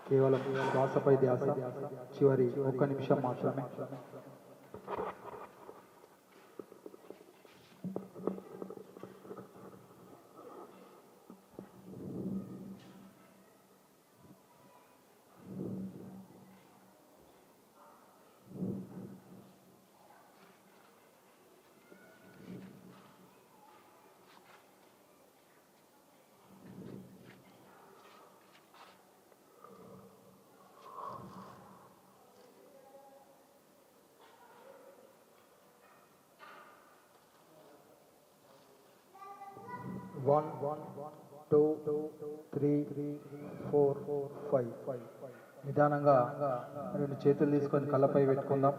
కేవలం శ్వాసపై ధ్యాస. చివరి ఒక్క నిమిషం మాత్రమే. వన్ 2 3 4 5. నిదానంగా రెండు చేతులు తీసుకొని కళ్ళపై పెట్టుకుందాం.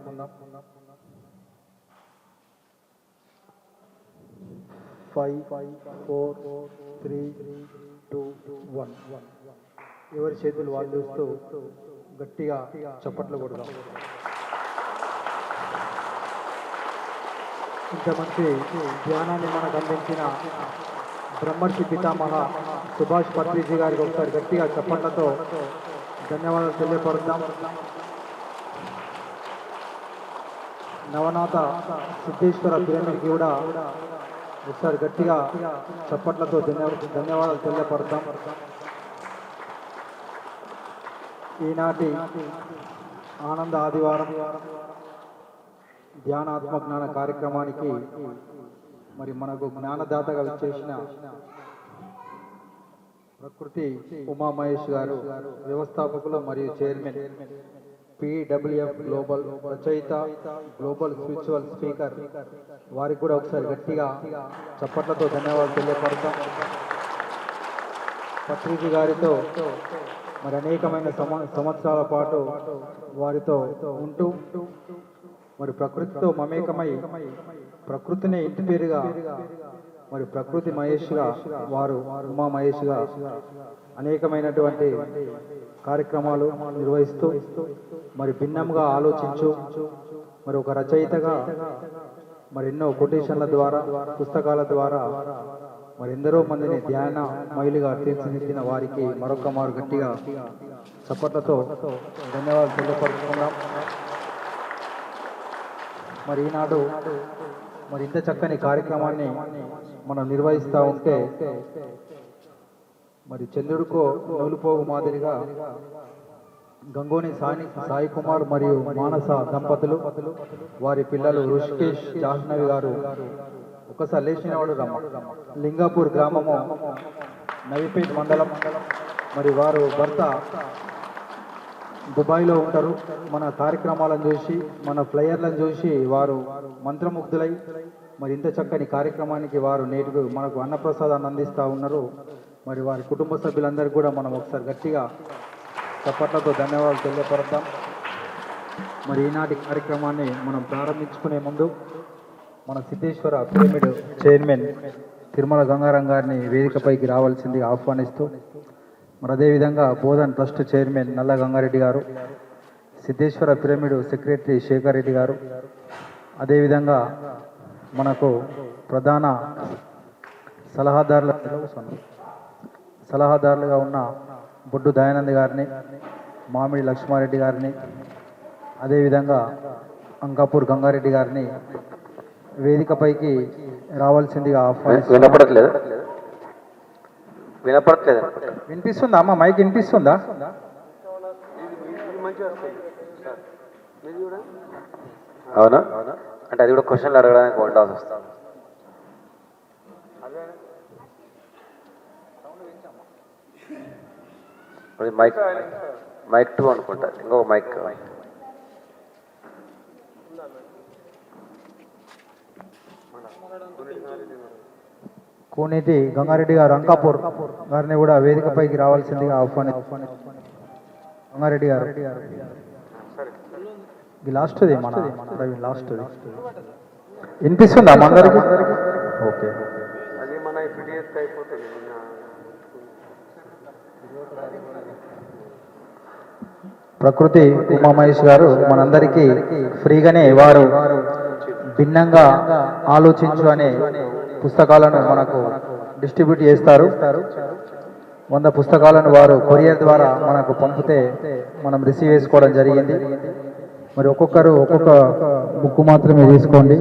5 4 3 2 1. ఎవరి చేతులు వాళ్ళు చూస్తూ గట్టిగా చప్పట్లు కొడదాం. ఇంతమంది ధ్యానాన్ని మనకు అందించిన బ్రహ్మర్షి పితామహ సుభాష్ పత్రిజీ గారికి ఒకసారి గట్టిగా చప్పట్లతో ధన్యవాదాలు తెలియపరుద్దాం. నవనాథ సిద్ధేశ్వర పిరమిడ్కి కూడా ఒకసారి గట్టిగా చప్పట్లతో ధన్యవాదాలు తెలియపరుద్దాం. ఈనాటి ఆనంద ఆదివారం ధ్యానాత్మ జ్ఞాన కార్యక్రమానికి మరి మనకు జ్ఞానదాతగా వచ్చేసిన ప్రకృతి ఉమామహేష్ గారు వ్యవస్థాపకులు మరియు చైర్మన్, PWF గ్లోబల్ రచయిత, గ్లోబల్ స్పిరిచువల్ స్పీకర్, వారికి కూడా ఒకసారి గట్టిగా చప్పట్లతో ధన్యవాదాలు తెలియపడతాం. పత్రిజీ గారితో మరి అనేకమైన సంవత్సరాల పాటు వారితో ఉంటూ మరి ప్రకృతితో మమేకమై ప్రకృతిని ఇంటి పేరుగా మరి ప్రకృతి మహేష్గా వారు ఉమా మహేష్గా అనేకమైనటువంటి కార్యక్రమాలు నిర్వహిస్తూ మరి భిన్నంగా ఆలోచించు మరి ఒక రచయితగా మరి ఎన్నో కొటేషన్ల ద్వారా పుస్తకాల ద్వారా మరి ఎందరో మందిని ధ్యాన మైలుగా తీర్చిదిద్దిన వారికి మరొక మారు గట్టిగా చప్పట్లతో ధన్యవాదాలు తెలియపరుచుకున్నాం. మరి ఈనాడు మరి ఇంత చక్కని కార్యక్రమాన్ని మనం నిర్వహిస్తూ ఉంటే మరి చంద్రుడికో నూలుపోగు మాదిరిగా గంగోని సాయి కుమార్ మరియు మానస దంపతులు వారి పిల్లలు ఋషికేష్ జాహ్నవి గారు ఒకసారి లేచినవాడు లింగాపూర్ గ్రామము నవిపేట్ మండలం. మరి వారు భర్త దుబాయ్లో ఉంటారు. మన కార్యక్రమాలను చూసి మన ఫ్లయర్లను చూసి వారు మంత్రముగ్ధులై మరి ఇంత చక్కని కార్యక్రమానికి వారు నేటికి మనకు అన్నప్రసాదాన్ని అందిస్తూ ఉన్నారు. మరి వారి కుటుంబ సభ్యులందరికీ కూడా మనం ఒకసారి గట్టిగా చప్పట్లతో ధన్యవాదాలు తెలియపడతాం. మరి ఈనాటి కార్యక్రమాన్ని మనం ప్రారంభించుకునే ముందు మన సిద్ధేశ్వర పిరమిడ్ చైర్మన్ తిరుమల గంగారాం గారిని వేదికపైకి రావాల్సిందిగా ఆహ్వానిస్తూ మరి అదేవిధంగా బోధన్ ట్రస్ట్ చైర్మన్ నల్ల గంగారెడ్డి గారు, సిద్ధేశ్వర పిరమిడ్ సెక్రటరీ శేఖర్ రెడ్డి గారు, అదేవిధంగా మనకు ప్రధాన సలహాదారులుగా ఉన్న బొడ్డు దయానంద్ గారిని, మామిడి లక్ష్మారెడ్డి గారిని, అదేవిధంగా అంకాపూర్ గంగారెడ్డి గారిని వేదికపైకి రావాల్సిందిగా వినపడట్లేదు. వినిపిస్తుందా అమ్మ? మైక్ వినిపిస్తుందా? అవునా? అంటే అది కూడా క్వశ్చన్లు అడగడానికి ఉండాల్సి వస్తుంది. మైక్ 2 అనుకుంటా. ఇంకొక మైక్ కోనేటి గంగారెడ్డి గారు అంకాపూర్ గారిని కూడా వేదికపైకి రావాల్సిందిగా గంగారెడ్డి గారు లాస్ట్ది మన లాస్ట్ వినిపిస్తుందా అందరికి? ఓకే. ప్రకృతి ఉమామహేష్ గారు మనందరికీ ఫ్రీగానే వారు భిన్నంగా ఆలోచించు అనే పుస్తకాలను మనకు డిస్ట్రిబ్యూట్ చేస్తారు. 100 పుస్తకాలను వారు కొరియర్ ద్వారా మనకు పంపితే మనం రిసీవ్ చేసుకోవడం జరిగింది. మరి ఒక్కొక్కరు ఒక్కొక్క బుక్ మాత్రమే తీసుకోండి.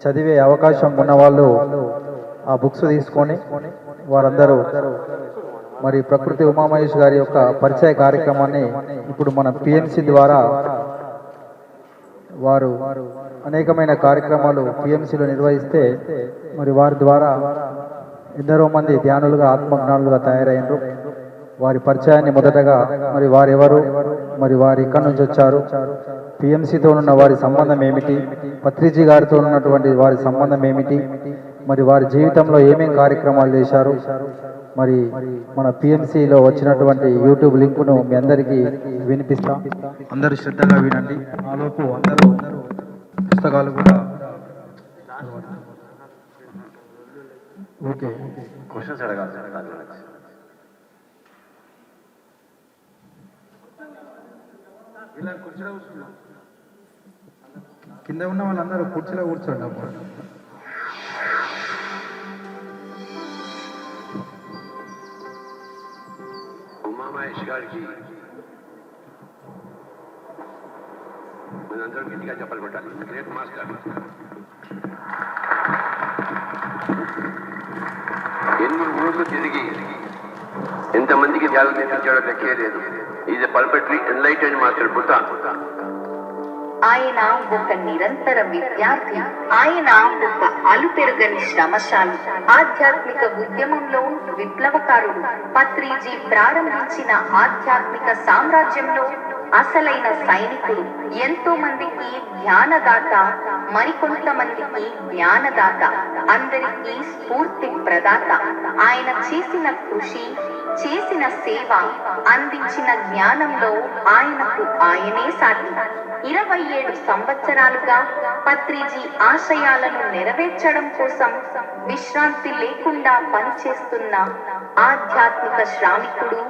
చదివే అవకాశం ఉన్న వాళ్ళు ఆ బుక్స్ తీసుకొని వారందరూ మరి ప్రకృతి ఉమామహేష్ గారి యొక్క పరిచయ కార్యక్రమాన్ని ఇప్పుడు మన పిఎంసి ద్వారా వారు అనేకమైన కార్యక్రమాలు పిఎంసిలో నిర్వహిస్తే మరి వారి ద్వారా ఎందరో మంది ధ్యానులుగా ఆత్మజ్ఞానులుగా తయారైనరు. వారి పరిచయాన్ని మొదటగా మరి వారెవరు, మరి వారు ఎక్కడి నుంచి వచ్చారు, పిఎంసితో ఉన్న వారి సంబంధం ఏమిటి, పత్రిజీ గారితో ఉన్నటువంటి వారి సంబంధం ఏమిటి, మరి వారి జీవితంలో ఏమేం కార్యక్రమాలు చేశారు, మరి మన పిఎంసిలో వచ్చినటువంటి యూట్యూబ్ లింకును మీ అందరికీ వినిపిస్తాం. అందరూ శ్రద్ధగా వినండి. ఆలోపు అందరూ పుస్తకాలు కూడా ఓకే క్వశ్చన్స్ అడగాలి. కింద ఉన్న వాళ్ళందరూ కుర్చీలో కూర్చోండి అమ్మా. ఉమామహేష్ గారికి మనందరం గట్టిగా చెప్పలు కొట్టాలి. Great master. ఎన్ని ఊర్లు తిరిగి ఎంతమందికి ధ్యానం నేర్పించాడో లెక్కే లేదు. Is a perfectly enlightened master. ఆయన ఒక నిరంతర విద్యార్థి. ఆయన ఒక అలుపెరుగని శ్రమశాలి. ఆధ్యాత్మిక ఉద్యమంలో విప్లవకారుడు. పత్రిజీ ప్రారంభించిన ఆధ్యాత్మిక సామ్రాజ్యంలో అసలైన సైనికుడు. ఎంతో మందికి ధ్యానదాత, మరికొంతమందికి జ్ఞానదాత, అందరికీ స్ఫూర్తి ప్రదాత. ఆయన చేసిన కృషి, చేసిన సేవ, అందించిన జ్ఞానంలో ఆయనకు ఆయనే సాటి. 27 సంవత్సరాలుగా పత్రిజీ ఆశయాలను నెరవేర్చడం కోసం విశ్రాంతి లేకుండా పనిచేస్తున్న ఆధ్యాత్మిక శ్రామికుడు,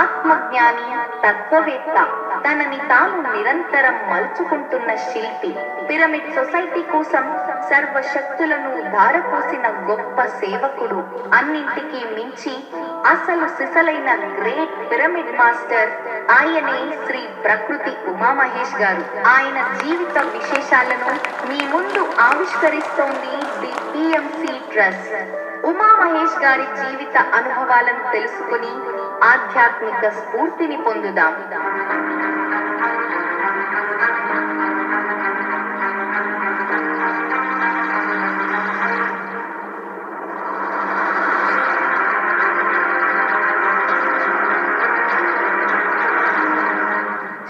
ఆత్మజ్ఞాని, తత్వవేత్త, తనని తాను నిరంతరం మలుచుకుంటున్న శిల్పి, పిరమిడ్ సొసైటీ కోసం సర్వశక్తులను ధారపోసిన గొప్ప సేవకుడు, అన్నింటికీ మించి అసలు సిసలైన గ్రేట్ పిరమిడ్ మాస్టర్ ఆయనే శ్రీ ప్రకృతి ఉమామహేష్ గారు. ఆయన జీవిత విశేషాలను మీ ముందు ఆవిష్కరిస్తోంది ది పిఎంసి ట్రస్ట్. ఉమామహేష్ గారి జీవిత అనుభవాలను తెలుసుకుని ఆధ్యాత్మిక స్ఫూర్తిని పొందుదాం.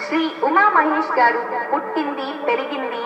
శ్రీ ఉమామహేష్ గారు పుట్టింది, పెరిగింది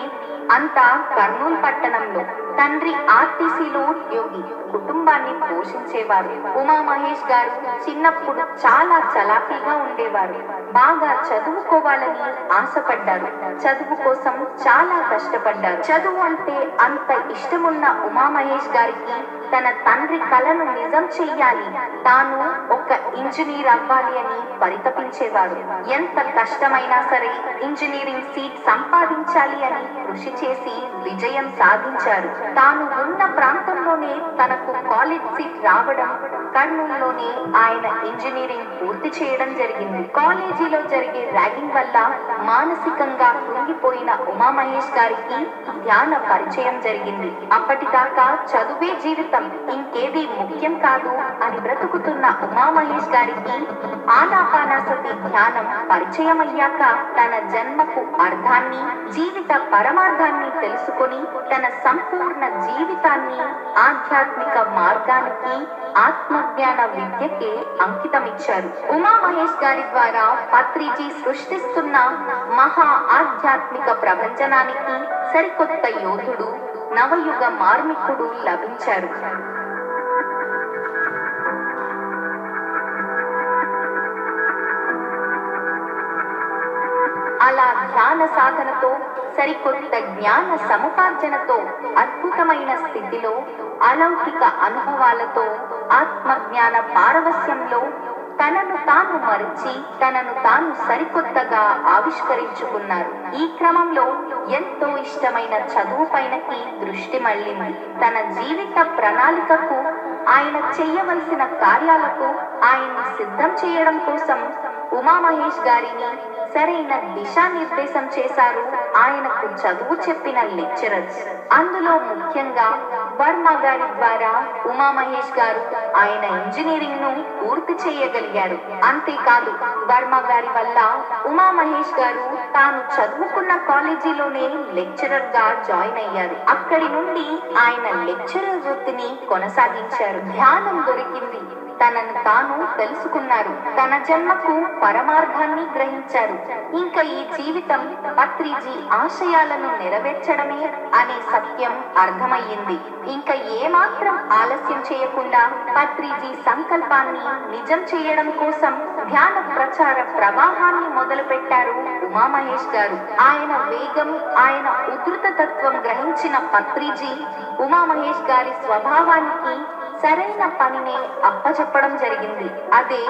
అంతా కర్నూలు పట్టణంలో. తండ్రి ఆర్టీసీలో ఉద్యోగి, కుటుంబాన్ని పోషించేవారు. ఉమామహేష్ గారు చిన్నప్పుడు చాలా చలాకీగా ఉండేవారు. బాగా చదువుకోవాలని ఆశపడ్డారు. చదువు కోసం చాలా కష్టపడ్డారు. చదువు అంటే అంత ఇష్టమున్న ఉమామహేష్ గారికి తన తండ్రి కలను నిజం చెయ్యాలి, తాను ఒక ఇంజనీర్ అవ్వాలి అని పరితపించేవారు. ఎంత కష్టమైనా సరే ఇంజనీరింగ్ సీట్ సంపాదించాలి అని కృషి చేసి విజయం సాధించారు. తాను ఉన్న ప్రాంతంలోనే తనకు కాలేజ్ సీట్ రావడం, కర్నూలులోనే ఆయన ఇంజనీరింగ్ పూర్తి చేయడం జరిగింది. కాలేజీలో జరిగే ర్యాగింగ్ వల్ల మానసికంగా కృంగిపోయిన ఉమామహేష్ గారికి ధ్యాన పరిచయం జరిగింది. అప్పటిదాకా చదువే జీవితం, ఇంకేది ముఖ్యం కాదు అని బ్రతుకుతున్న ఉమామహేష్ గారికి ఆనాపానసతి ధ్యానం పరిచయం అయ్యాక తన జన్మకు అర్థాన్ని, జీవిత పరమార్థాన్ని తెలుసుకొని తన సంపూర్ణ జీవితాన్ని ఆధ్యాత్మిక మార్గానికి, ఆత్మజ్ఞాన విద్యకే అంకితమిచ్చారు. ఉమామహేష్ గారి ద్వారా పత్రిజీ సృష్టిస్తున్న మహా ఆధ్యాత్మిక ప్రపంచనానికి సరికొత్త యోధుడు, నవయుగ మార్మికుడు లభించారు. అలా ధ్యాన సాధనతో, సరికొత్త జ్ఞాన సముపార్జనతో, అద్భుతమైన స్థితిలో, అలౌకిక అనుభవాలతో, ఆత్మజ్ఞాన పారవస్యంలో తనను తాను మరిచి తనను తాను సరికొత్తగా ఆవిష్కరించుకున్నారు. ఈ క్రమంలో ఎంతో ఇష్టమైన చదువు పైనకి దృష్టి మళ్ళింది. తన జీవిత ప్రణాళికకు ఆయన చెయ్యవలసిన కార్యాలకు ఆయన్ని సిద్ధం చేయడం కోసం ఉమామహేష్ గారిని సరైన దిశానిర్దేశం చేశారు ఆయనకు చదువు చెప్పిన లెక్చరర్స్. అందులో ముఖ్యంగా వర్మ గారి ద్వారా ఉమామహేష్ గారు ఆయన ఇంజనీరింగ్ ను పూర్తి చేయగలిగారు. అంతేకాదు వర్మ గారి వల్ల ఉమామహేష్ గారు తాను చదువుకున్న కాలేజీలోనే లెక్చరర్ గా జాయిన్ అయ్యారు. అక్కడి నుండి ఆయన లెక్చరర్ వృత్తిని కొనసాగించారు. ధ్యానం దొరికింది, తనను తాను తెలుసుకున్నారు, తన జన్మకు పరమార్థాన్ని గ్రహించారు. ఇంకా ఈ జీవితం పత్రిజీ ఆశయాలను నెరవేర్చడమే అనే సత్యం అర్థమయ్యింది. ఇంకా ఏమాత్రం ఆలస్యం చేయకుండా పత్రిజీ సంకల్పాన్ని నిజం చేయడం కోసం ధ్యాన ప్రచార ప్రవాహాన్ని మొదలు పెట్టారు ఉమామహేష్ గారు. ఆయన వేగం, ఆయన ఉధృత తత్వం గ్రహించిన పత్రిజీ ఉమామహేష్ గారి స్వభావానికి సరైన పనినే అప్పచెప్పడం జరిగింది. అదే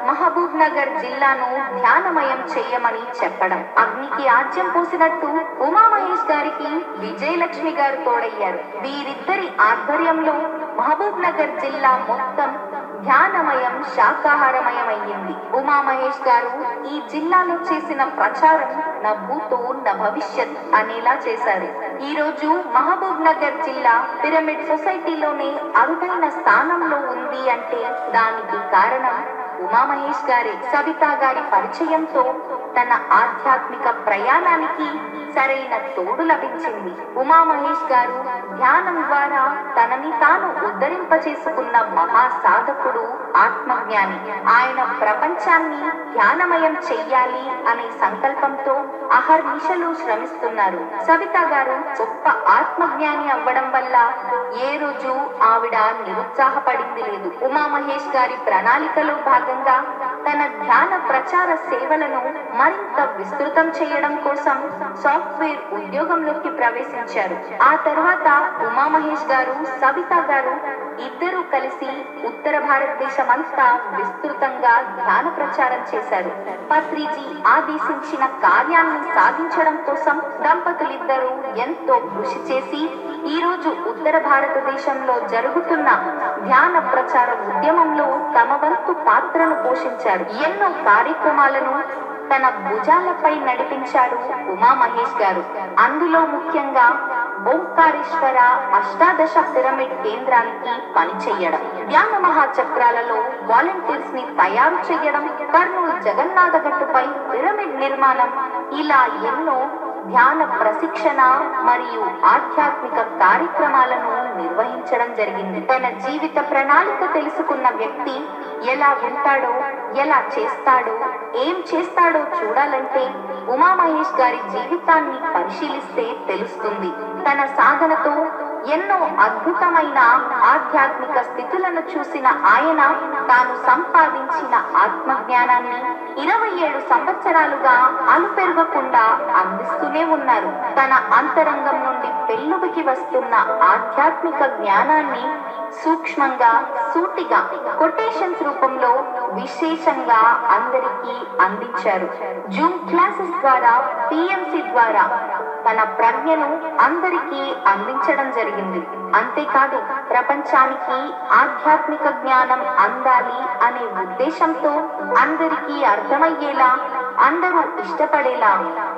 మహబూబ్ నగర్ జిల్లాను ధ్యానమయం చేయమని చెప్పడం. అగ్నికి ఆజ్యం పోసినట్టు ఉమామహేష్ గారికి విజయలక్ష్మి గారు తోడయ్యారు. వీరిద్దరి ఆధ్వర్యంలో మహబూబ్ నగర్ జిల్లా మొత్తం ధ్యానమయం, శాకాహారమయం అయ్యింది. ఉమామహేష్ గారు ఈ జిల్లాలో చేసిన ప్రచారం నా భూతో నా భవిష్యత్ అనేలా చేశారు. ఈ రోజు మహబూబ్ నగర్ జిల్లా పిరమిడ్ సొసైటీలోనే అరుదైన స్థానంలో ఉంది అంటే దానికి కారణం ఉమామహేష్ గారి. సవితా గారి పరిచయంతో తన ఆధ్యాత్మిక ప్రయాణానికి సరైన తోడు లభించింది. ఉమామహేష్ గారు ధ్యానం ద్వారా తనని తాను ఉద్ధరింపచేసుకున్న మహా సాధకుడు, ఆత్మజ్ఞాని. ఆయన ప్రపంచాన్ని ధ్యానమయం చెయ్యాలి అనే సంకల్పంతో అహర్నిశలు శ్రమిస్తున్నారు. సవితా గారు గొప్ప ఆత్మజ్ఞాని అవ్వడం వల్ల ఏ రోజు ఆవిడ నిరుత్సాహపడింది లేదు. ఉమామహేష్ గారి ప్రణాళికలో భాగంగా తన ధ్యాన ప్రచార సేవలను మరింత విస్తృతం చేయడం కోసం సాఫ్ట్వేర్ ఉద్యోగంలోకి ప్రవేశించారు. ఆ తర్వాత ఉమామహేష్ గారు, సవితా గారు ఇద్దరూ కలిసి ఉత్తర భారతదేశమంతా విస్తృతంగా ధ్యాన ప్రచారం చేశారు. పత్రిజీ ఆదేశించిన కార్యాన్ని సాధించడం కోసం దంపతులిద్దరూ ఎంతో కృషి చేసి ఈ రోజు ఉత్తర భారతదేశంలో జరుగుతున్న ధ్యాన ప్రచార ఉద్యమంలో తమ వంతు పాత్రను పోషించారు. ఎన్నో కార్యక్రమాలను తన భుజాలపై నడిపించాడు ఉమామహేష్ గారు. అందులో ముఖ్యంగా ఓంకారేశ్వర అష్టాదశ పిరమిడ్ కేంద్రానికి పనిచేయడం, ధ్యాన మహాచక్రాలలో వాలంటీర్స్ ని తయారు చేయడం, కర్నూలు జగన్నాథ గట్టుపై పిరమిడ్ నిర్మాణం, ఇలా ఎన్నో ధ్యాన ప్రశిక్షణ మరియు ఆధ్యాత్మిక కార్యక్రమాలను నిర్వహించడం జరిగింది. తన జీవిత ప్రణాళిక తెలుసుకున్న వ్యక్తి ఎలా ఉంటాడో, ఎలా చేస్తాడో, ఏం చేస్తాడో చూడాలంటే ఉమామహేష్ గారి జీవితాన్ని పరిశీలిస్తే తెలుస్తుంది. తన సాధనతో ఎన్నో అద్భుతమైన ఆధ్యాత్మిక స్థితులను చూసిన ఆయన తాను సంపాదించిన ఆత్మజ్ఞానాన్ని 27 సంవత్సరాలుగా అలుపెరగకుండా అందిస్తూనే ఉన్నారు. తన అంతరంగం నుండి పెళ్ళుబికి వస్తున్న ఆధ్యాత్మిక జ్ఞానాన్ని సూక్ష్మంగా, సూటిగా కొటేషన్స్ రూపంలో విశేషంగా అందరికీ అందించారు. జూమ్ క్లాసెస్ ద్వారా, పిఎంసి ద్వారా తన ప్రజ్ఞను అందరికీ అందించడం జరిగింది. అంతేకాదు ప్రపంచానికి ఆధ్యాత్మిక జ్ఞానం అందాలి అనే ఉద్దేశంతో అందరికీ అర్థమయ్యేలా, అందరూ ఇష్టపడేలా,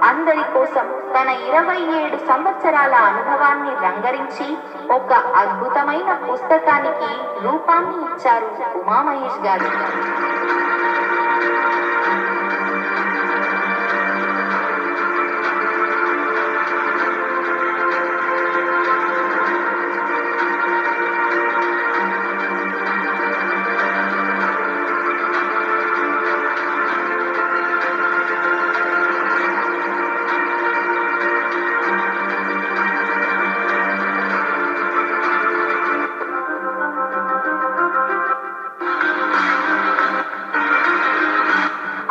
అందరి కోసం తన 27 సంవత్సరాల అనుభవాన్ని రంగరించి ఒక అద్భుతమైన పుస్తకానికి రూపాన్ని ఇచ్చారు ఉమామహేష్ గారు.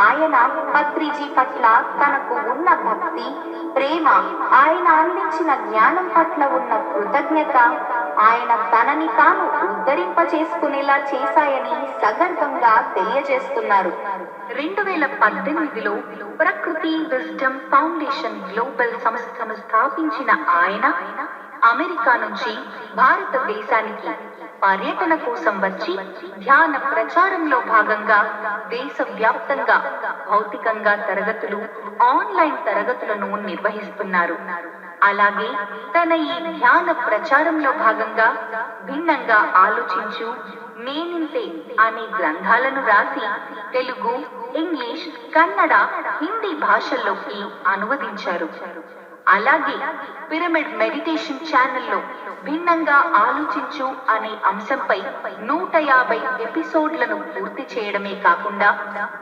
ఆయన పత్రిజీ పట్ల తనకు ఉన్న భక్తి, ప్రేమ, ఆయన అందించిన జ్ఞానం పట్ల ఉన్న కృతజ్ఞత ఆయన తనని తాను ఉద్ధరింపచేసుకునేలా చేశాయని సగర్వంగా తెలియజేస్తున్నారు. 2018లో ప్రకృతి విజ్డమ్ ఫౌండేషన్ గ్లోబల్ సంస్థను స్థాపించిన ఆయన అమెరికా నుంచి భారతదేశానికి పర్యటన కోసం వచ్చి ధ్యాన ప్రచారంలో భాగంగా దేశవ్యాప్తంగా భౌతికంగా తరగతులు, ఆన్లైన్ తరగతులను నిర్వహిస్తున్నారు. అలాగే తన ఈ ధ్యాన ప్రచారంలో భాగంగా భిన్నంగా ఆలోచించు, నేనింతే అనే గ్రంథాలను రాసి తెలుగు, ఇంగ్లీష్, కన్నడ, హిందీ భాషల్లోకి అనువదించారు. అలాగే పిరమిడ్ మెడిటేషన్ ఛానల్లో భిన్నంగా ఆలోచించు అనే అంశంపై 150 ఎపిసోడ్లను పూర్తి చేయడమే కాకుండా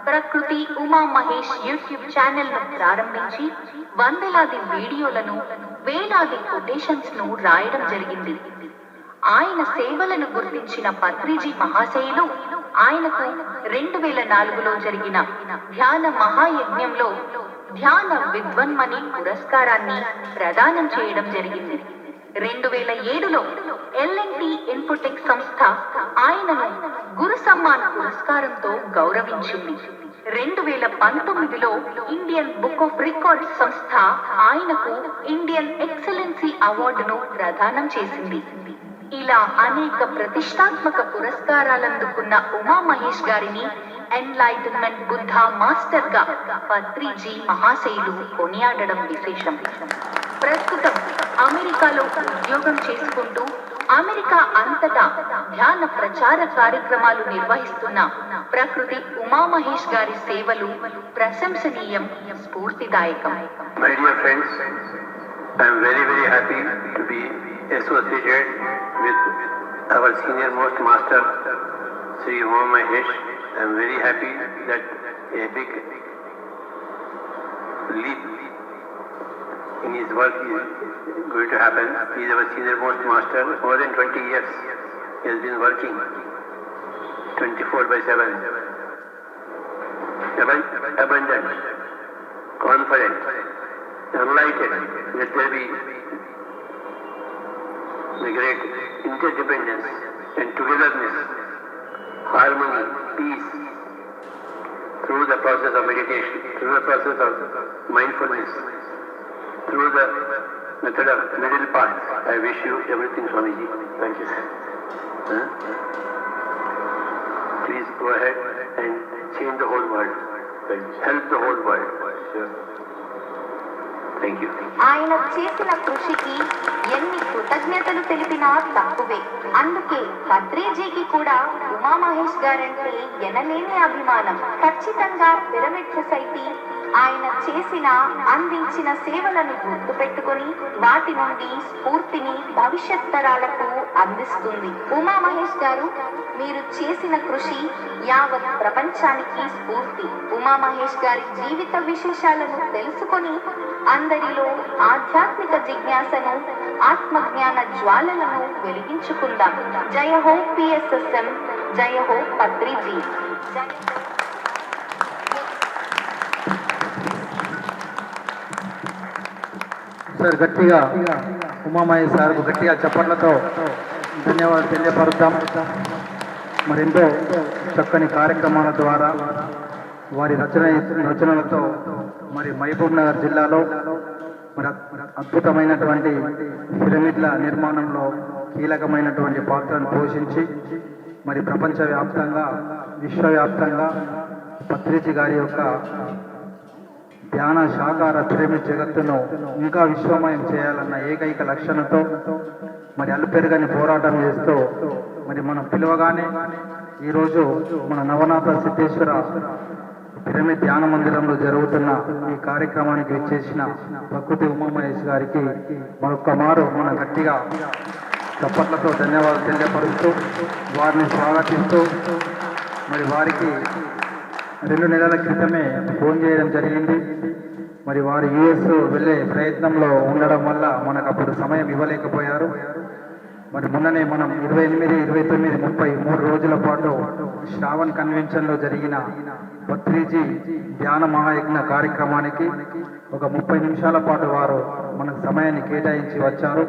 ప్రకృతి ఉమా మహేష్ యూట్యూబ్ ఛానల్ ను ప్రారంభించి వందలాది వీడియోలను, వేలాది కొటేషన్స్ ను రాయడం జరిగింది. ఆయన సేవలను గుర్తించిన పత్రిజీ మహాశయులు ఆయనకు 2004లో జరిగిన ధ్యాన మహాయజ్ఞంలో ధ్యాన విద్వన్మణి పురస్కారాన్ని ప్రదానం చేయడం జరిగింది. 2007లో L&T ఇన్ఫోటెక్ సంస్థ ఆయనను గురు సమ్మాన్ పురస్కారంతో గౌరవించింది. 2019లో ఇండియన్ బుక్ ఆఫ్ రికార్డ్స్ సంస్థ ఆయనకు ఇండియన్ ఎక్సలెన్సీ అవార్డును ప్రదానం చేసింది. ఇలా అనేక ప్రతిష్టాత్మక పురస్కారాలందుకున్న ఉమా మహేష్ గారిని ఎన్లైటన్మెంట్ బుద్ధ మాస్టర్ గా పత్రిజీ మహాశయులు కొనియాడడం విశేషం. ప్రస్తుతం అమెరికాలో ఉద్యోగం చేసుకుంటూ అమెరికా అంతటా ధ్యాన ప్రచార కార్యక్రమాలు నిర్వహిస్తున్న ప్రకృతి ఉమా మహేష్ గారి సేవలు ప్రశంసనీయం, స్ఫూర్తిదాయకం. My dear friends, I am very happy to be associated with our senior most master, Sri Uma Mahesh. I am very happy that a big leap in his work is going to happen. He is our senior most master. More than 20 years he has been working 24/7. Abundant, confident, enlightened, let there be the great interdependence and togetherness, harmony, peace through the process of meditation, through the process of mindfulness, through the method of middle path. I wish you everything, Swamiji. Thank you, sir. Please go ahead and change the whole world. Help the whole world. Sure. Thank you. ఆయన చేసిన కృషికి ఎన్ని కృతజ్ఞతలు తెలిపినా తక్కువే. అందుకే పత్రిజీకి కూడా Uma Mahesh guarantee ఎనలేని అభిమానం. ఖచ్చితంగా పిరమిడ్ సొసైటీ ఆయన చేసిన, అందించిన సేవలను గుర్తుపెట్టుకుని వాటి నుండి స్ఫూర్తిని భవిష్యత్ తరాలకు అందిస్తుంది. ఉమా మహేష్ గారు, మీరు చేసిన కృషి యావత్ ప్రపంచానికి స్ఫూర్తి. ఉమా మహేష్ గారి జీవిత విశేషాలను తెలుసుకొని అందరిలో ఆధ్యాత్మిక జిజ్ఞాసను, ఆత్మజ్ఞాన జ్వాలలను వెలిగించుకుందాం. జయ హో PSSM, జయ హో పత్రిజీ. సార్ గట్టిగా ఉమామహేష్ సార్కు గట్టిగా చప్పట్లతో ధన్యవాదాలు తెలియపరుద్దాం. మరెంతో చక్కని కార్యక్రమాల ద్వారా వారి రచనలతో మరి మహబూబ్ నగర్ జిల్లాలో మరి అద్భుతమైనటువంటి పిరమిడ్ల నిర్మాణంలో కీలకమైనటువంటి పాత్రను పోషించి మరి ప్రపంచవ్యాప్తంగా, విశ్వవ్యాప్తంగా పత్రిజీ గారి యొక్క ధ్యాన శాకార పిరమిడ్ జగత్తును ఇంకా విశ్వమయం చేయాలన్న ఏకైక లక్ష్యంతో మరి అలుపెరుగని పోరాటం చేస్తూ మరి మనం పిలవగానే ఈరోజు మన నవనాథ సిద్ధేశ్వర పిరమిడ్ ధ్యాన మందిరంలో జరుగుతున్న ఈ కార్యక్రమానికి విచ్చేసిన ప్రకృతి ఉమామహేష్ గారికి మరొక్క మారు మన గట్టిగా చప్పట్లతో ధన్యవాదాలు తెలియపరుస్తూ వారిని స్వాగతిస్తూ మరి వారికి 2 నెలల క్రితమే ఫోన్ చేయడం జరిగింది. మరి వారు US వెళ్ళే ప్రయత్నంలో ఉండడం వల్ల మనకు అప్పుడు సమయం ఇవ్వలేకపోయారు. మరి మొన్ననే మనం 28, 29, 30 3 రోజుల పాటు శ్రావణ్ కన్వెన్షన్లో జరిగిన పత్రిజీ ధ్యాన మహాయజ్ఞ కార్యక్రమానికి ఒక 30 నిమిషాల పాటు వారు మనకు సమయాన్ని కేటాయించి వచ్చారు.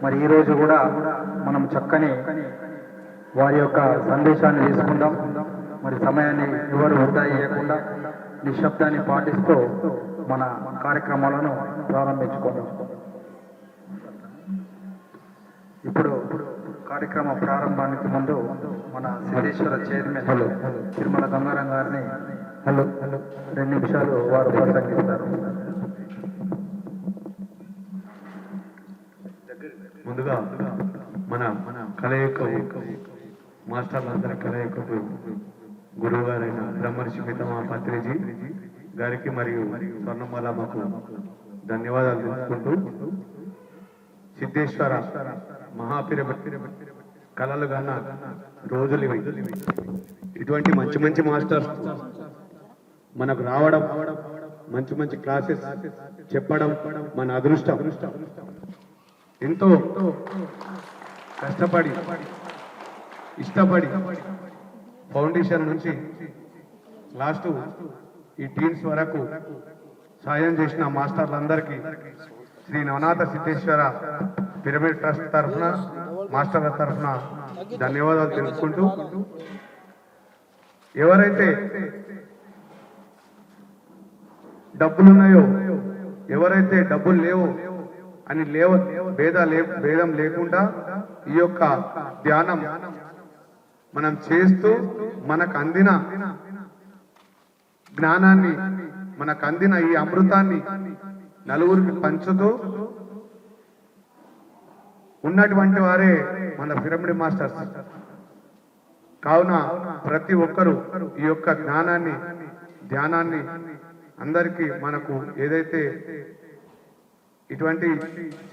మరి ఈరోజు కూడా మనం చక్కని వారి యొక్క సందేశాన్ని తీసుకుందాం. మరి సమయాన్ని ఎవరు వృధా చేయకుండా నిశ్శబ్దాన్ని పాటిస్తూ మన కార్యక్రమాలను ప్రారంభించుకుందాం. ఇప్పుడు కార్యక్రమ ప్రారంభానికి ముందు మన సిద్ధేశ్వర చైర్మన్ తిరుమల గంగారాం గారిని 2 నిమిషాలు వారు ప్రసంగిస్తారు. ముందుగా మన కలయిక మాస్టర్లందరి కలయికకు గురువు గారైన బ్రహ్మర్షి పితామహ పత్రిజీ గారికి మరియు స్వర్ణమాలమ్మకు ధన్యవాదాలు తెలుపుకుంటూ, సిద్ధేశ్వర మహాపిరమిడ్ కళలు కన్నా రోజులు ఇవి. ఇటువంటి మంచి మంచి మాస్టర్స్ మనకు రావడం, మంచి మంచి క్లాసెస్ చెప్పడం మన అదృష్టం. ఎంతో కష్టపడి ఇష్టపడి ఫౌండేషన్ నుంచి లాస్ట్ ఈ టీమ్స్ వరకు సాయం చేసిన మాస్టర్లందరికీ శ్రీ నవనాథ సిద్ధేశ్వర పిరమిడ్ ట్రస్ట్ తరఫున, మాస్టర్ల తరఫున ధన్యవాదాలు తెలుపుకుంటూ, ఎవరైతే డబ్బులున్నాయో, ఎవరైతే డబ్బులు లేవో అని భేదం లేకుండా ఈ యొక్క ధ్యానం మనం చేస్తూ మనకు అందిన జ్ఞానాన్ని, మనకు అందిన ఈ అమృతాన్ని నలుగురికి పంచుతూ ఉన్నటువంటి వారే మన పిరమిడ్ మాస్టర్స్. కావున ప్రతి ఒక్కరూ ఈ యొక్క జ్ఞానాన్ని, ధ్యానాన్ని అందరికీ మనకు ఏదైతే ఇటువంటి